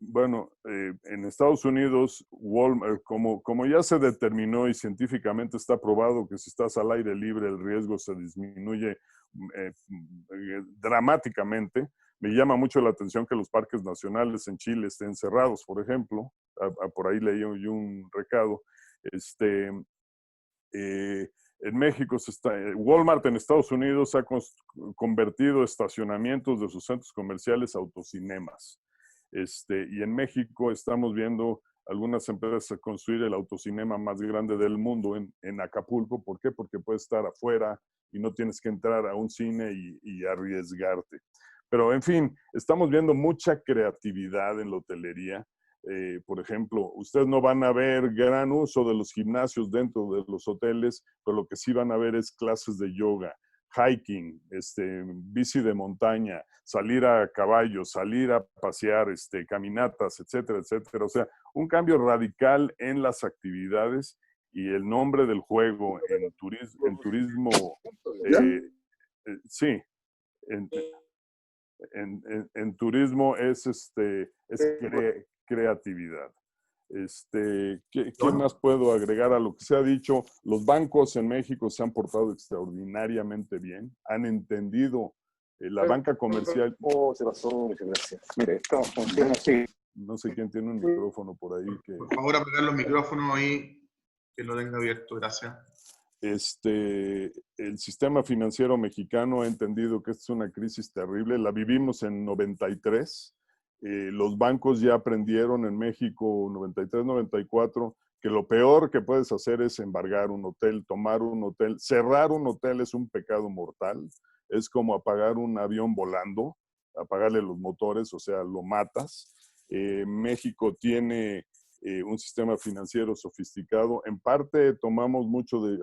F: Bueno, en Estados Unidos, Walmart, como ya se determinó y científicamente está probado que si estás al aire libre el riesgo se disminuye dramáticamente. Me llama mucho la atención que los parques nacionales en Chile estén cerrados, por ejemplo. Por ahí leí un recado. En México Walmart en Estados Unidos ha convertido estacionamientos de sus centros comerciales a autocinemas. Y en México estamos viendo algunas empresas construir el autocinema más grande del mundo en Acapulco. ¿Por qué? Porque puedes estar afuera y no tienes que entrar a un cine y arriesgarte. Pero, en fin, estamos viendo mucha creatividad en la hotelería. Por ejemplo, ustedes no van a ver gran uso de los gimnasios dentro de los hoteles, pero lo que sí van a ver es clases de yoga, hiking, bici de montaña, salir a caballo, salir a pasear, caminatas, etcétera, etcétera. O sea, un cambio radical en las actividades, y el nombre del juego en turismo, sí, en turismo es creatividad. ¿Qué más puedo agregar a lo que se ha dicho? Los bancos en México se han portado extraordinariamente bien, han entendido la banca comercial.
G: Se pasó, muchas gracias. Mire, esto funciona así.
F: No sé quién tiene un micrófono por ahí.
B: Por favor, apagar los micrófonos ahí, que lo tenga abierto, gracias.
F: El sistema financiero mexicano ha entendido que esta es una crisis terrible. La vivimos en 93. Los bancos ya aprendieron en México, 93, 94, que lo peor que puedes hacer es embargar un hotel, tomar un hotel. Cerrar un hotel es un pecado mortal. Es como apagar un avión volando, apagarle los motores, o sea, lo matas. México tiene un sistema financiero sofisticado. En parte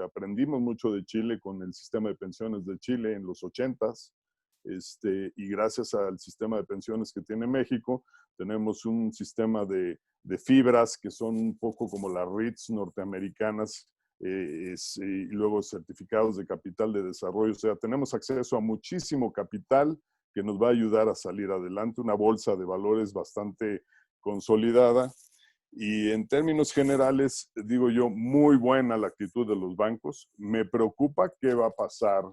F: aprendimos mucho de Chile con el sistema de pensiones de Chile en los 80s. Y gracias al sistema de pensiones que tiene México, tenemos un sistema de fibras que son un poco como las REITs norteamericanas, y luego certificados de capital de desarrollo. O sea, tenemos acceso a muchísimo capital que nos va a ayudar a salir adelante, una bolsa de valores bastante consolidada. Y en términos generales, digo yo, muy buena la actitud de los bancos. Me preocupa qué va a pasar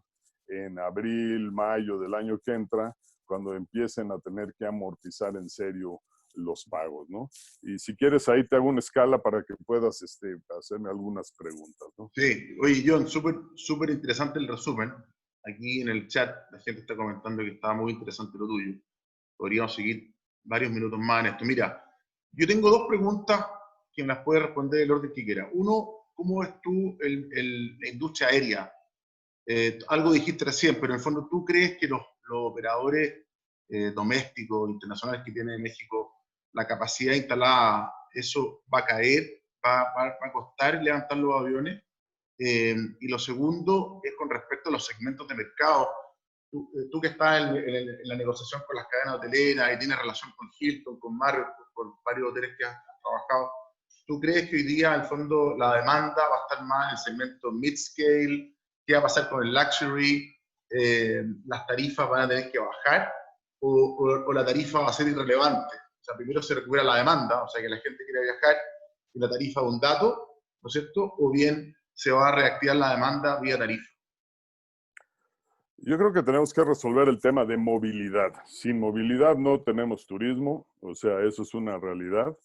F: en abril, mayo del año que entra, cuando empiecen a tener que amortizar en serio los pagos, ¿no? Y si quieres, ahí te hago una escala para que puedas hacerme algunas preguntas, ¿no?
B: Sí, oye, John, súper interesante el resumen. Aquí en el chat la gente está comentando que estaba muy interesante lo tuyo. Podríamos seguir varios minutos más en esto. Mira, yo tengo dos preguntas que me las puedes responder del orden que quiera. Uno, ¿cómo ves tú la industria aérea? Algo dijiste recién, pero en el fondo, ¿tú crees que los operadores domésticos, internacionales que tiene México, la capacidad instalada, eso va a caer, va a costar levantar los aviones? Y lo segundo es con respecto a los segmentos de mercado. Tú que estás en la negociación con las cadenas hoteleras y tienes relación con Hilton, con Marriott, con varios hoteles que has trabajado, ¿tú crees que hoy día, al fondo, la demanda va a estar más en el segmento mid-scale? ¿Qué va a pasar con el luxury? ¿Las tarifas van a tener que bajar? ¿O la tarifa va a ser irrelevante? O sea, primero se recupera la demanda, o sea, que la gente quiere viajar y la tarifa es un dato, ¿no es cierto? O bien se va a reactivar la demanda vía tarifa.
F: Yo creo que tenemos que resolver el tema de movilidad. Sin movilidad no tenemos turismo, o sea, eso es una realidad.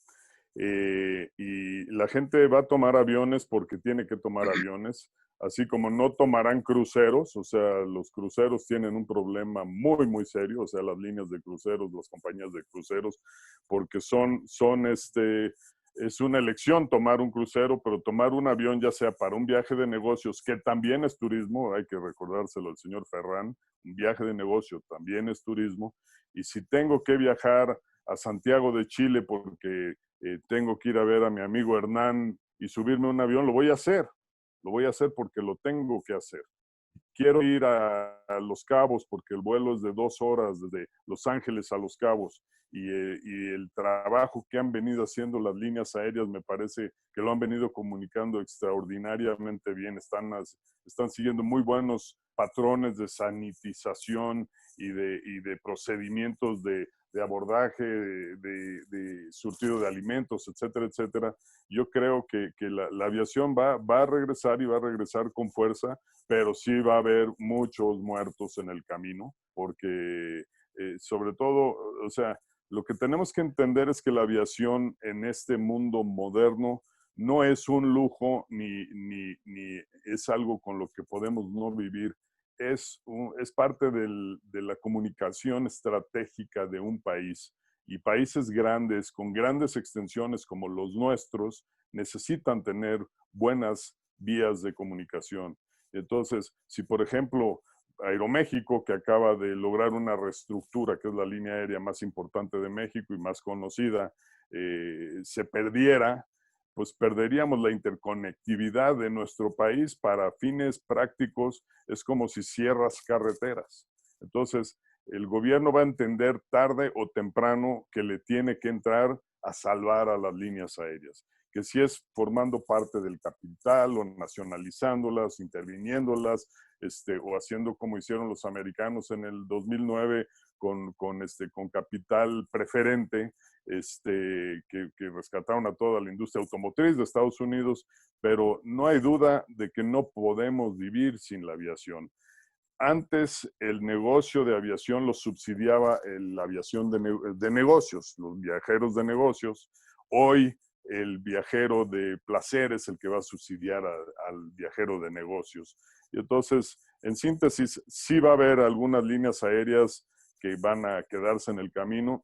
F: Y la gente va a tomar aviones porque tiene que tomar aviones, así como no tomarán cruceros, o sea, los cruceros tienen un problema muy, muy serio, o sea, las líneas de cruceros, las compañías de cruceros, porque es una elección tomar un crucero, pero tomar un avión ya sea para un viaje de negocios, que también es turismo, hay que recordárselo al señor Ferran, un viaje de negocio también es turismo, y si tengo que viajar a Santiago de Chile porque tengo que ir a ver a mi amigo Hernán y subirme a un avión, lo voy a hacer porque lo tengo que hacer. Quiero ir a Los Cabos porque el vuelo es de 2 horas desde Los Ángeles a Los Cabos y el trabajo que han venido haciendo las líneas aéreas me parece que lo han venido comunicando extraordinariamente bien. Están siguiendo muy buenos patrones de sanitización y de procedimientos de abordaje, de surtido de alimentos, etcétera, etcétera. Yo creo que la aviación va a regresar y va a regresar con fuerza, pero sí va a haber muchos muertos en el camino, porque sobre todo, o sea, lo que tenemos que entender es que la aviación en este mundo moderno no es un lujo ni es algo con lo que podemos no vivir. Es parte de la comunicación estratégica de un país. Y países grandes, con grandes extensiones como los nuestros, necesitan tener buenas vías de comunicación. Entonces, si por ejemplo Aeroméxico, que acaba de lograr una reestructura, que es la línea aérea más importante de México y más conocida, se perdiera, pues perderíamos la interconectividad de nuestro país para fines prácticos. Es como si cierras carreteras. Entonces, el gobierno va a entender tarde o temprano que le tiene que entrar a salvar a las líneas aéreas, que si es formando parte del capital o nacionalizándolas, interviniéndolas, o haciendo como hicieron los americanos en el 2009 con capital preferente, que rescataron a toda la industria automotriz de Estados Unidos, pero no hay duda de que no podemos vivir sin la aviación. Antes el negocio de aviación lo subsidiaba la aviación de negocios, los viajeros de negocios. Hoy el viajero de placer es el que va a subsidiar al viajero de negocios. Y entonces, en síntesis, sí va a haber algunas líneas aéreas que van a quedarse en el camino,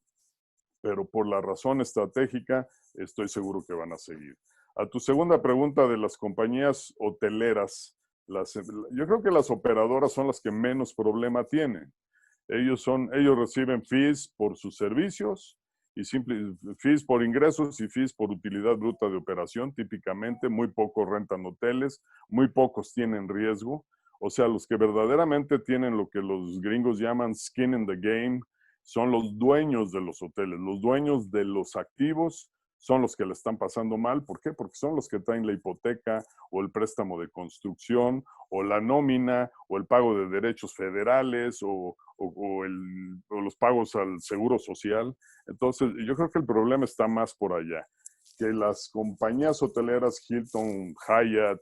F: pero por la razón estratégica estoy seguro que van a seguir. A tu segunda pregunta de las compañías hoteleras, yo creo que las operadoras son las que menos problema tienen. Ellos reciben fees por sus servicios, y fees por ingresos y fees por utilidad bruta de operación, típicamente. Muy pocos rentan hoteles, muy pocos tienen riesgo. O sea, los que verdaderamente tienen lo que los gringos llaman skin in the game son los dueños de los hoteles, los dueños de los activos son los que le están pasando mal. ¿Por qué? Porque son los que traen la hipoteca o el préstamo de construcción o la nómina o el pago de derechos federales o los pagos al seguro social. Entonces, yo creo que el problema está más por allá. Que las compañías hoteleras, Hilton, Hyatt,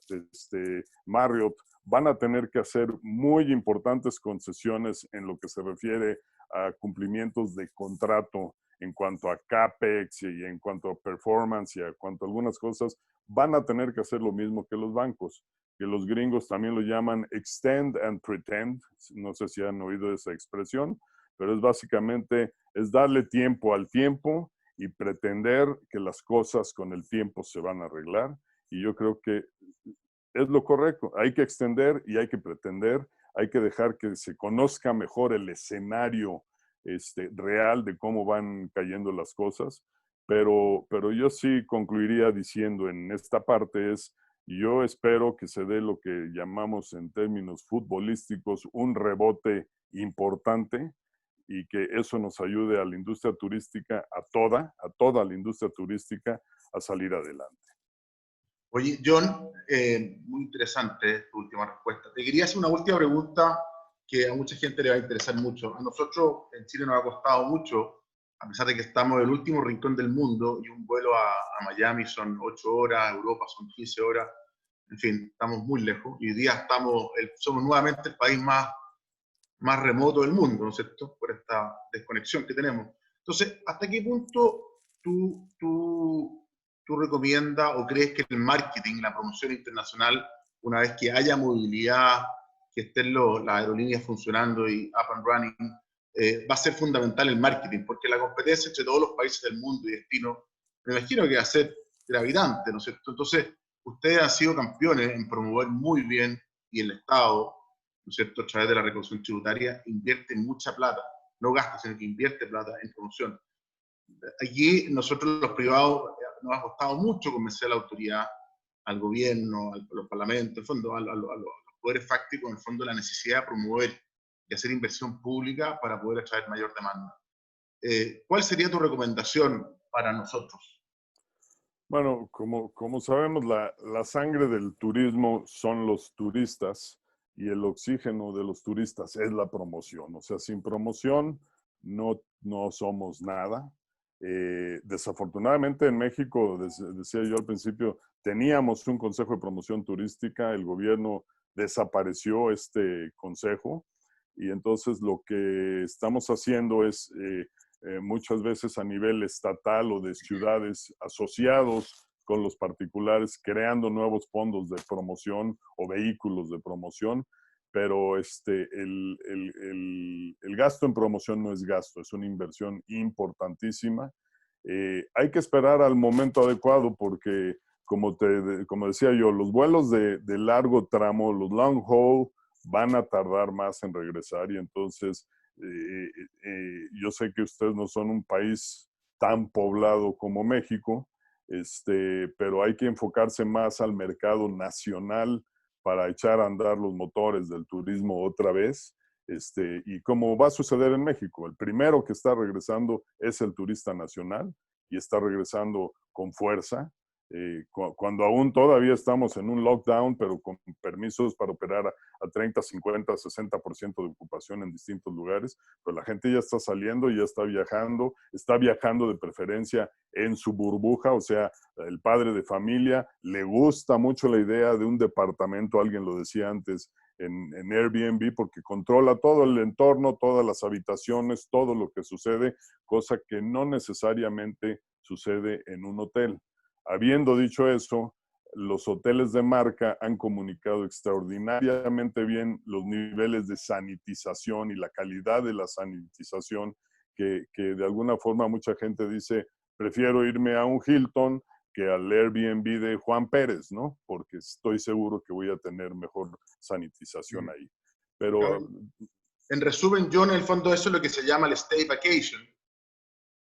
F: Marriott, van a tener que hacer muy importantes concesiones en lo que se refiere a cumplimientos de contrato en cuanto a CAPEX y en cuanto a performance y en cuanto a algunas cosas, van a tener que hacer lo mismo que los bancos, que los gringos también lo llaman extend and pretend. No sé si han oído esa expresión, pero es básicamente darle tiempo al tiempo y pretender que las cosas con el tiempo se van a arreglar. Y yo creo que es lo correcto. Hay que extender y hay que pretender. Hay que dejar que se conozca mejor el escenario real de cómo van cayendo las cosas. Pero yo sí concluiría diciendo en esta parte yo espero que se dé lo que llamamos en términos futbolísticos un rebote importante y que eso nos ayude a la industria turística, a toda la industria turística, a salir adelante.
B: Oye, John, muy interesante tu última respuesta. Te quería hacer una última pregunta que a mucha gente le va a interesar mucho. A nosotros en Chile nos ha costado mucho, a pesar de que estamos en el último rincón del mundo y un vuelo a Miami son 8 horas, a Europa son 15 horas, en fin, estamos muy lejos. Y hoy día somos nuevamente el país más remoto del mundo, ¿no es cierto? Por esta desconexión que tenemos. Entonces, ¿hasta qué punto tú recomiendas o crees que el marketing, la promoción internacional, una vez que haya movilidad, que estén las aerolíneas funcionando y up and running, va a ser fundamental el marketing? Porque la competencia entre todos los países del mundo y destinos, me imagino que va a ser gravitante, ¿no es cierto? Entonces, ustedes han sido campeones en promover muy bien, y el Estado, ¿no es cierto?, a través de la recaudación tributaria, invierte mucha plata, no gasta, sino que invierte plata en promoción. Allí nosotros los privados nos ha costado mucho convencer a la autoridad, al gobierno, a los parlamentos, en el fondo, a los poderes fácticos, en el fondo, la necesidad de promover y hacer inversión pública para poder atraer mayor demanda. ¿Cuál sería tu recomendación para nosotros?
F: Bueno, como sabemos, la sangre del turismo son los turistas y el oxígeno de los turistas es la promoción. O sea, sin promoción no somos nada. Desafortunadamente en México, decía yo al principio, teníamos un consejo de promoción turística, el gobierno desapareció este consejo y entonces lo que estamos haciendo es muchas veces a nivel estatal o de ciudades asociados con los particulares, creando nuevos fondos de promoción o vehículos de promoción, pero el gasto en promoción no es gasto, es una inversión importantísima. Hay que esperar al momento adecuado porque, como decía yo, los vuelos de largo tramo, los long haul, van a tardar más en regresar y entonces yo sé que ustedes no son un país tan poblado como México, pero hay que enfocarse más al mercado nacional para echar a andar los motores del turismo otra vez. Y como va a suceder en México, el primero que está regresando es el turista nacional y está regresando con fuerza. Cuando aún todavía estamos en un lockdown, pero con permisos para operar a 30, 50, 60% de ocupación en distintos lugares, pero la gente ya está saliendo, ya está viajando de preferencia en su burbuja, o sea, el padre de familia le gusta mucho la idea de un departamento, alguien lo decía antes, en Airbnb porque controla todo el entorno, todas las habitaciones, todo lo que sucede, cosa que no necesariamente sucede en un hotel. Habiendo dicho eso, los hoteles de marca han comunicado extraordinariamente bien los niveles de sanitización y la calidad de la sanitización, que de alguna forma mucha gente dice, prefiero irme a un Hilton que al Airbnb de Juan Pérez, ¿no? Porque estoy seguro que voy a tener mejor sanitización ahí. Pero...
B: Claro. En resumen, John, en el fondo eso es lo que se llama el stay vacation,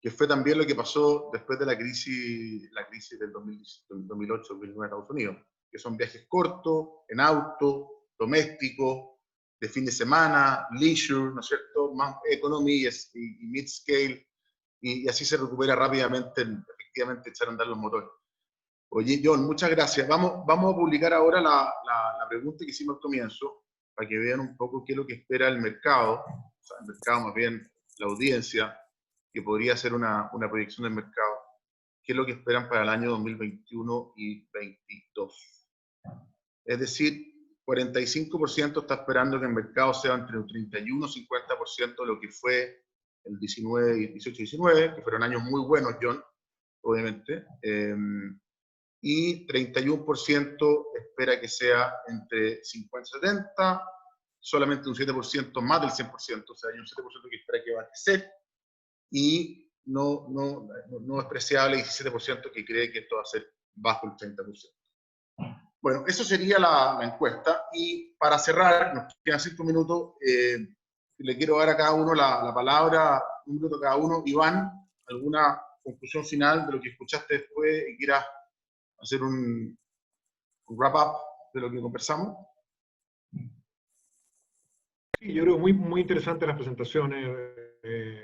B: que fue también lo que pasó después de la crisis del 2008-2009 en Estados Unidos, que son viajes cortos, en auto, domésticos, de fin de semana, leisure, ¿no es cierto?, más economy y mid-scale, y así se recupera rápidamente, efectivamente, echar a andar los motores. Oye, John, muchas gracias. Vamos a publicar ahora la pregunta que hicimos al comienzo, para que vean un poco qué es lo que espera el mercado, o sea, el mercado más bien la audiencia, que podría ser una proyección del mercado, qué es lo que esperan para el año 2021 y 2022. Es decir, 45% está esperando que el mercado sea entre un 31 y 50% de lo que fue el 19, 18 y 19, que fueron años muy buenos, John, obviamente, y 31% espera que sea entre 50 y 70, solamente un 7% más del 100%, o sea, hay un 7% que espera que va a crecer, y no despreciable 17% que cree que esto va a ser bajo el 30%. Bueno, eso sería la encuesta, y para cerrar, nos quedan 5 minutos, le quiero dar a cada uno la palabra, un minuto cada uno. Iván, ¿alguna conclusión final de lo que escuchaste después y quieras hacer un wrap-up de lo que conversamos?
C: Sí, yo creo muy interesantes las presentaciones.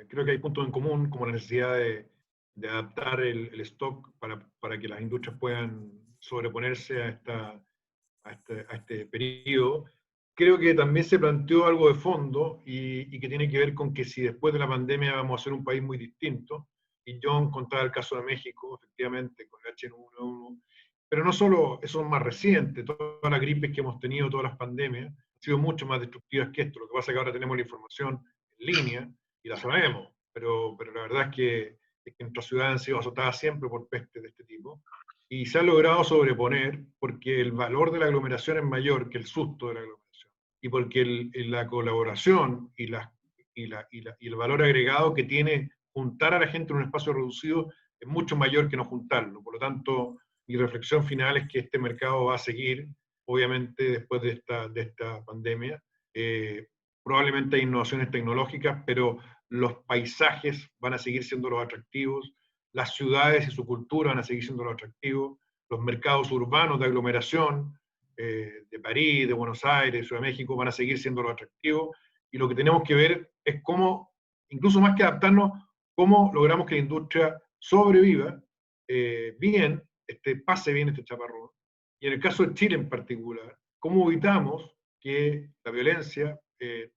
C: Creo que hay puntos en común, como la necesidad de adaptar el stock para que las industrias puedan sobreponerse a este periodo. Creo que también se planteó algo de fondo y que tiene que ver con que si después de la pandemia vamos a ser un país muy distinto, y John contaba el caso de México, efectivamente, con el H1N1, pero no solo eso es más reciente, todas las gripes que hemos tenido, todas las pandemias, han sido mucho más destructivas que esto. Lo que pasa es que ahora tenemos la información en línea y la sabemos, pero la verdad es que nuestras ciudades han sido azotadas siempre por pestes de este tipo, y se ha logrado sobreponer porque el valor de la aglomeración es mayor que el susto de la aglomeración, y porque la colaboración y el valor agregado que tiene juntar a la gente en un espacio reducido es mucho mayor que no juntarlo. Por lo tanto, mi reflexión final es que este mercado va a seguir, obviamente, después de esta pandemia. Probablemente hay innovaciones tecnológicas, pero los paisajes van a seguir siendo los atractivos, las ciudades y su cultura van a seguir siendo los atractivos, los mercados urbanos de aglomeración, de París, de Buenos Aires, Ciudad de México, van a seguir siendo los atractivos, y lo que tenemos que ver es cómo, incluso más que adaptarnos, cómo logramos que la industria sobreviva bien, pase bien este chaparrón. Y en el caso de Chile en particular, cómo evitamos que la violencia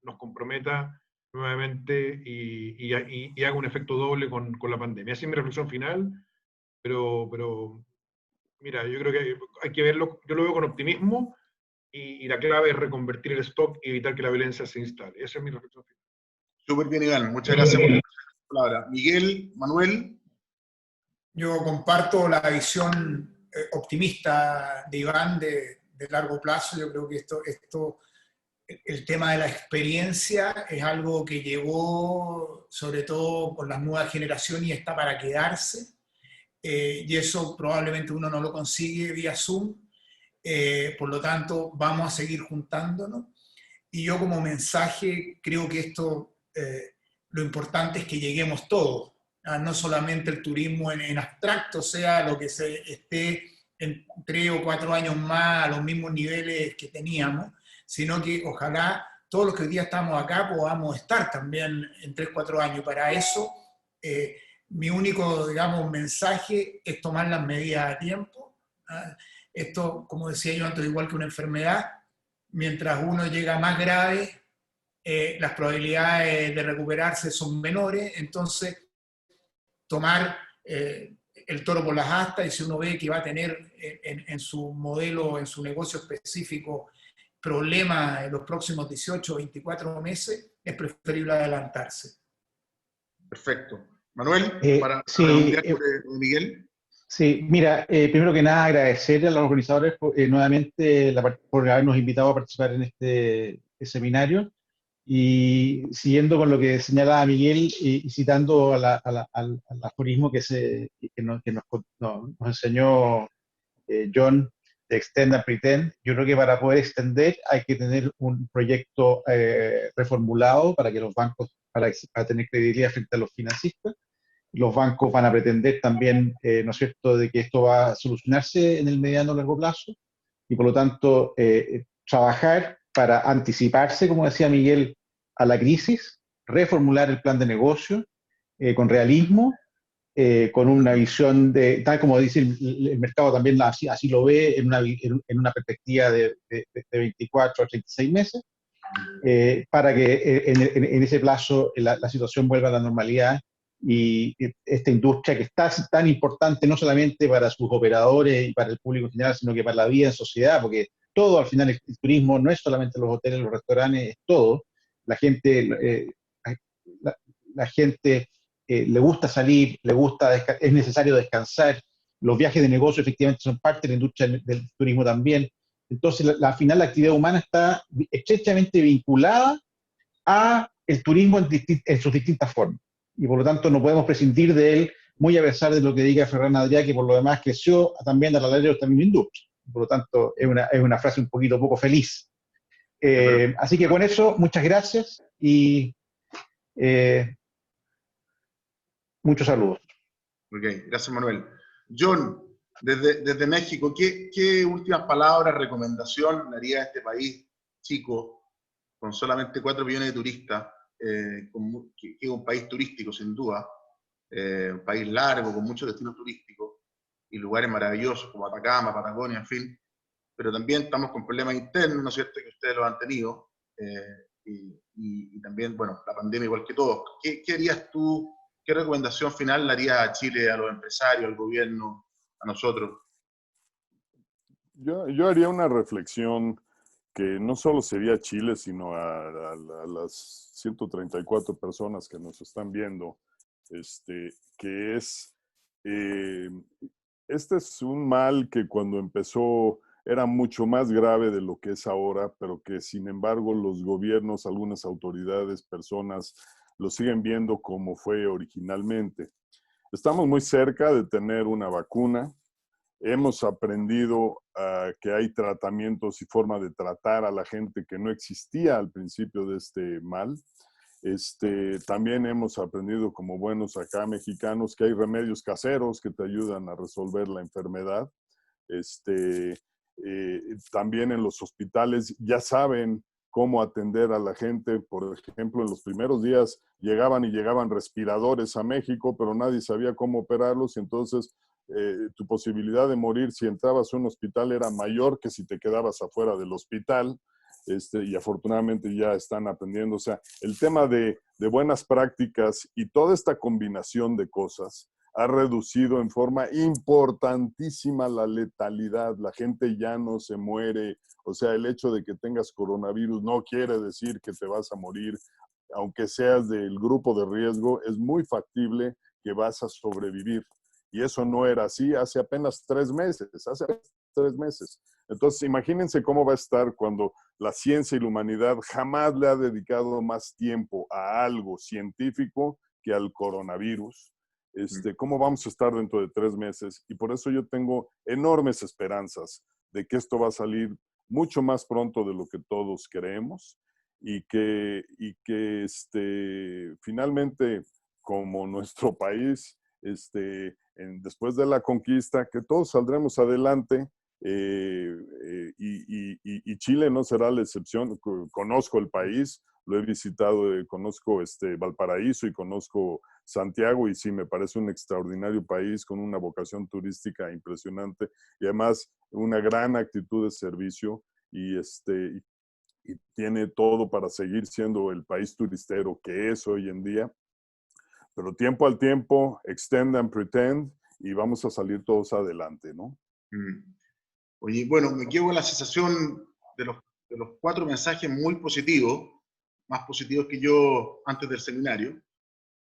C: nos comprometa nuevamente y haga un efecto doble con la pandemia. Esa es mi reflexión final, pero mira, yo creo que hay que verlo, yo lo veo con optimismo, y la clave es reconvertir el stock y evitar que la violencia se instale. Esa es mi reflexión final.
B: Súper bien, Iván. Muchas gracias por la palabra. Miguel, Manuel.
E: Yo comparto la visión optimista de Iván de largo plazo. Yo creo que el tema de la experiencia es algo que llegó sobre todo con las nuevas generaciones y está para quedarse. Y eso probablemente uno no lo consigue vía Zoom. Por lo tanto, vamos a seguir juntándonos. Y yo como mensaje creo que lo importante es que lleguemos todos. No solamente el turismo en abstracto sea lo que se esté en 3 o 4 años más a los mismos niveles que teníamos, sino que ojalá todos los que hoy día estamos acá podamos estar también en 3 o 4 años. Para eso, mi único, digamos, mensaje es tomar las medidas a tiempo. Esto, como decía yo antes, igual que una enfermedad, mientras uno llega más grave, las probabilidades de recuperarse son menores, entonces tomar el toro por las astas, y si uno ve que va a tener en su modelo, en su negocio específico, problema en los próximos 18 o 24 meses, es preferible adelantarse.
B: Perfecto. Manuel, para
D: Sí,
B: redondear sobre Miguel.
D: sí, mira, primero que nada agradecer a los organizadores nuevamente por habernos invitado a participar en este seminario. Y siguiendo con lo que señalaba Miguel y citando al aforismo nos enseñó John, de Extend and Pretend, yo creo que para poder extender hay que tener un proyecto reformulado para que los bancos, para tener credibilidad frente a los financistas. Los bancos van a pretender también, ¿no es cierto?, de que esto va a solucionarse en el mediano o largo plazo, y por lo tanto trabajar para anticiparse, como decía Miguel, a la crisis, reformular el plan de negocio con realismo, con una visión de, tal como dice el mercado también así lo ve, en una perspectiva de 24 a 36 meses, para que en ese plazo la situación vuelva a la normalidad y esta industria que está tan importante no solamente para sus operadores y para el público en general, sino que para la vida en sociedad, porque todo al final el turismo no es solamente los hoteles, los restaurantes, es todo. La gente, la gente le gusta salir, es necesario descansar. Los viajes de negocio efectivamente son parte de la industria del turismo también. Entonces, al final la actividad humana está estrechamente vinculada a el turismo en sus distintas formas. Y por lo tanto no podemos prescindir de él, muy a pesar de lo que diga Ferran Adrià, que por lo demás creció también a la larga de esta misma industria. Por lo tanto, es una frase un poco feliz. Así que con eso, muchas gracias y muchos saludos.
B: Ok, gracias Manuel. John, desde México, ¿qué últimas palabras, recomendación le haría a este país chico, con solamente 4 millones de turistas, que es un país turístico sin duda, un país largo, con muchos destinos turísticos y lugares maravillosos como Atacama, Patagonia, en fin, pero también estamos con problemas internos, ¿no es cierto?, que ustedes lo han tenido, y también, bueno, la pandemia igual que todos. ¿Qué harías tú? ¿Qué recomendación final le haría a Chile, a los empresarios, al gobierno, a nosotros?
F: Yo haría una reflexión que no solo sería Chile, sino a las 134 personas que nos están viendo, que es, este es un mal que cuando empezó era mucho más grave de lo que es ahora, pero que sin embargo los gobiernos, algunas autoridades, personas, lo siguen viendo como fue originalmente. Estamos muy cerca de tener una vacuna. Hemos aprendido que hay tratamientos y forma de tratar a la gente que no existía al principio de este mal. También hemos aprendido como buenos acá mexicanos que hay remedios caseros que te ayudan a resolver la enfermedad. También en los hospitales ya saben cómo atender a la gente. Por ejemplo, en los primeros días llegaban respiradores a México, pero nadie sabía cómo operarlos, y entonces tu posibilidad de morir si entrabas a un hospital era mayor que si te quedabas afuera del hospital. Y afortunadamente ya están aprendiendo. O sea, el tema de buenas prácticas y toda esta combinación de cosas ha reducido en forma importantísima la letalidad. La gente ya no se muere. O sea, el hecho de que tengas coronavirus no quiere decir que te vas a morir. Aunque seas del grupo de riesgo, es muy factible que vas a sobrevivir. Y eso no era así hace apenas 3 meses. Entonces, imagínense cómo va a estar cuando la ciencia y la humanidad jamás le ha dedicado más tiempo a algo científico que al coronavirus. ¿Cómo vamos a estar dentro de 3 meses? Y por eso yo tengo enormes esperanzas de que esto va a salir mucho más pronto de lo que todos creemos, y que finalmente, como nuestro país, después de la conquista, que todos saldremos adelante. Y Chile no será la excepción. Conozco el país, lo he visitado, conozco Valparaíso y conozco Santiago, y sí, me parece un extraordinario país con una vocación turística impresionante y además una gran actitud de servicio, y tiene todo para seguir siendo el país turistero que es hoy en día. Pero tiempo al tiempo, extend and pretend, y vamos a salir todos adelante, ¿no?
B: Oye, bueno, me quedo con la sensación de los los 4 mensajes muy positivos, más positivos que yo antes del seminario.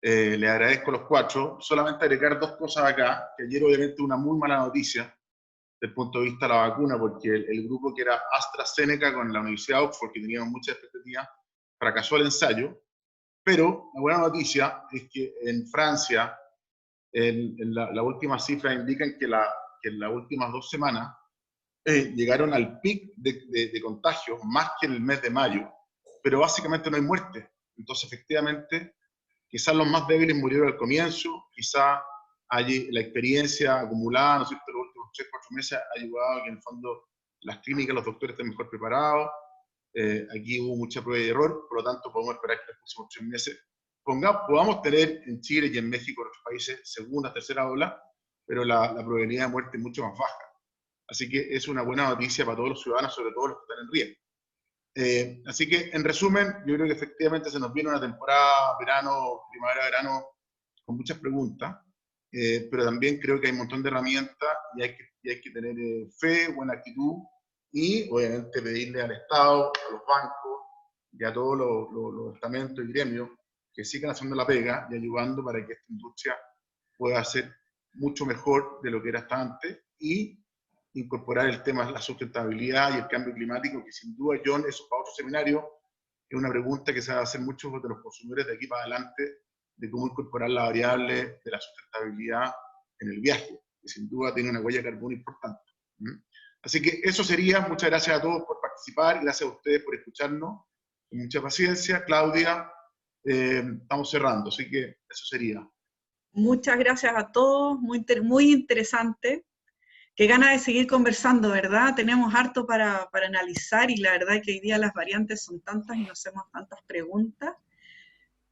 B: Les agradezco los 4. Solamente agregar 2 cosas acá, que ayer obviamente una muy mala noticia desde el punto de vista de la vacuna, porque el grupo que era AstraZeneca con la Universidad de Oxford, que teníamos muchas expectativas, fracasó el ensayo. Pero la buena noticia es que en Francia, la última cifra indican que en las últimas 2 semanas llegaron al pic de contagios más que en el mes de mayo, pero básicamente no hay muerte. Entonces, efectivamente, quizás los más débiles murieron al comienzo, quizás allí la experiencia acumulada, ¿no es cierto?, los últimos 3-4 meses ha ayudado a que en el fondo las clínicas, los doctores estén mejor preparados. Aquí hubo mucha prueba y error, por lo tanto podemos esperar que en los próximos 3 meses podamos tener en Chile y en México, en otros países, segunda, tercera ola, pero la probabilidad de muerte es mucho más baja. Así que es una buena noticia para todos los ciudadanos, sobre todo los que están en riesgo. Así que, en resumen, yo creo que efectivamente se nos viene una temporada primavera-verano con muchas preguntas, pero también creo que hay un montón de herramientas y hay que tener fe, buena actitud y, obviamente, pedirle al Estado, a los bancos y a todos los estamentos y gremios que sigan haciendo la pega y ayudando para que esta industria pueda ser mucho mejor de lo que era hasta antes y incorporar el tema de la sustentabilidad y el cambio climático, que sin duda, John, eso para otro seminario, es una pregunta que se va a hacer muchos de los consumidores de aquí para adelante, de cómo incorporar la variable de la sustentabilidad en el viaje, que sin duda tiene una huella de carbono importante. Así que eso sería. Muchas gracias a todos por participar, gracias a ustedes por escucharnos, con mucha paciencia. Claudia, estamos cerrando, así que eso sería.
A: Muchas gracias a todos, muy interesante. Qué ganas de seguir conversando, ¿verdad? Tenemos harto para analizar y la verdad es que hoy día las variantes son tantas y nos hacemos tantas preguntas.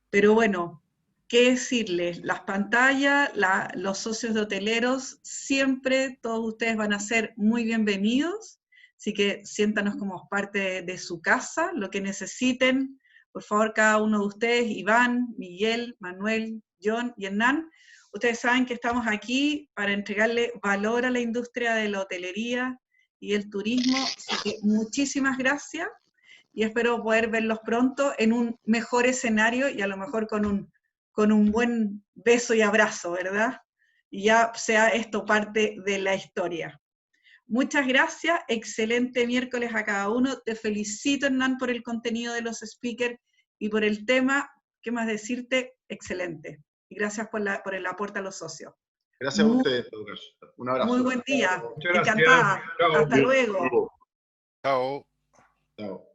A: Pero bueno, ¿qué decirles? Las pantallas, los socios de hoteleros, siempre todos ustedes van a ser muy bienvenidos, así que siéntanos como parte de su casa, lo que necesiten, por favor, cada uno de ustedes, Iván, Miguel, Manuel, John y Hernán, ustedes saben que estamos aquí para entregarle valor a la industria de la hotelería y el turismo, así que muchísimas gracias y espero poder verlos pronto en un mejor escenario y a lo mejor con un buen beso y abrazo, ¿verdad? Y ya sea esto parte de la historia. Muchas gracias, excelente miércoles a cada uno. Te felicito, Hernán, por el contenido de los speakers y por el tema. ¿Qué más decirte? Excelente. Y gracias por el aporte a los socios.
B: Gracias a ustedes, Lucas. Un abrazo.
A: Muy buen día.
C: Muchas gracias.
A: Encantada.
C: Chao.
A: Hasta luego.
F: Chao.
B: Chao.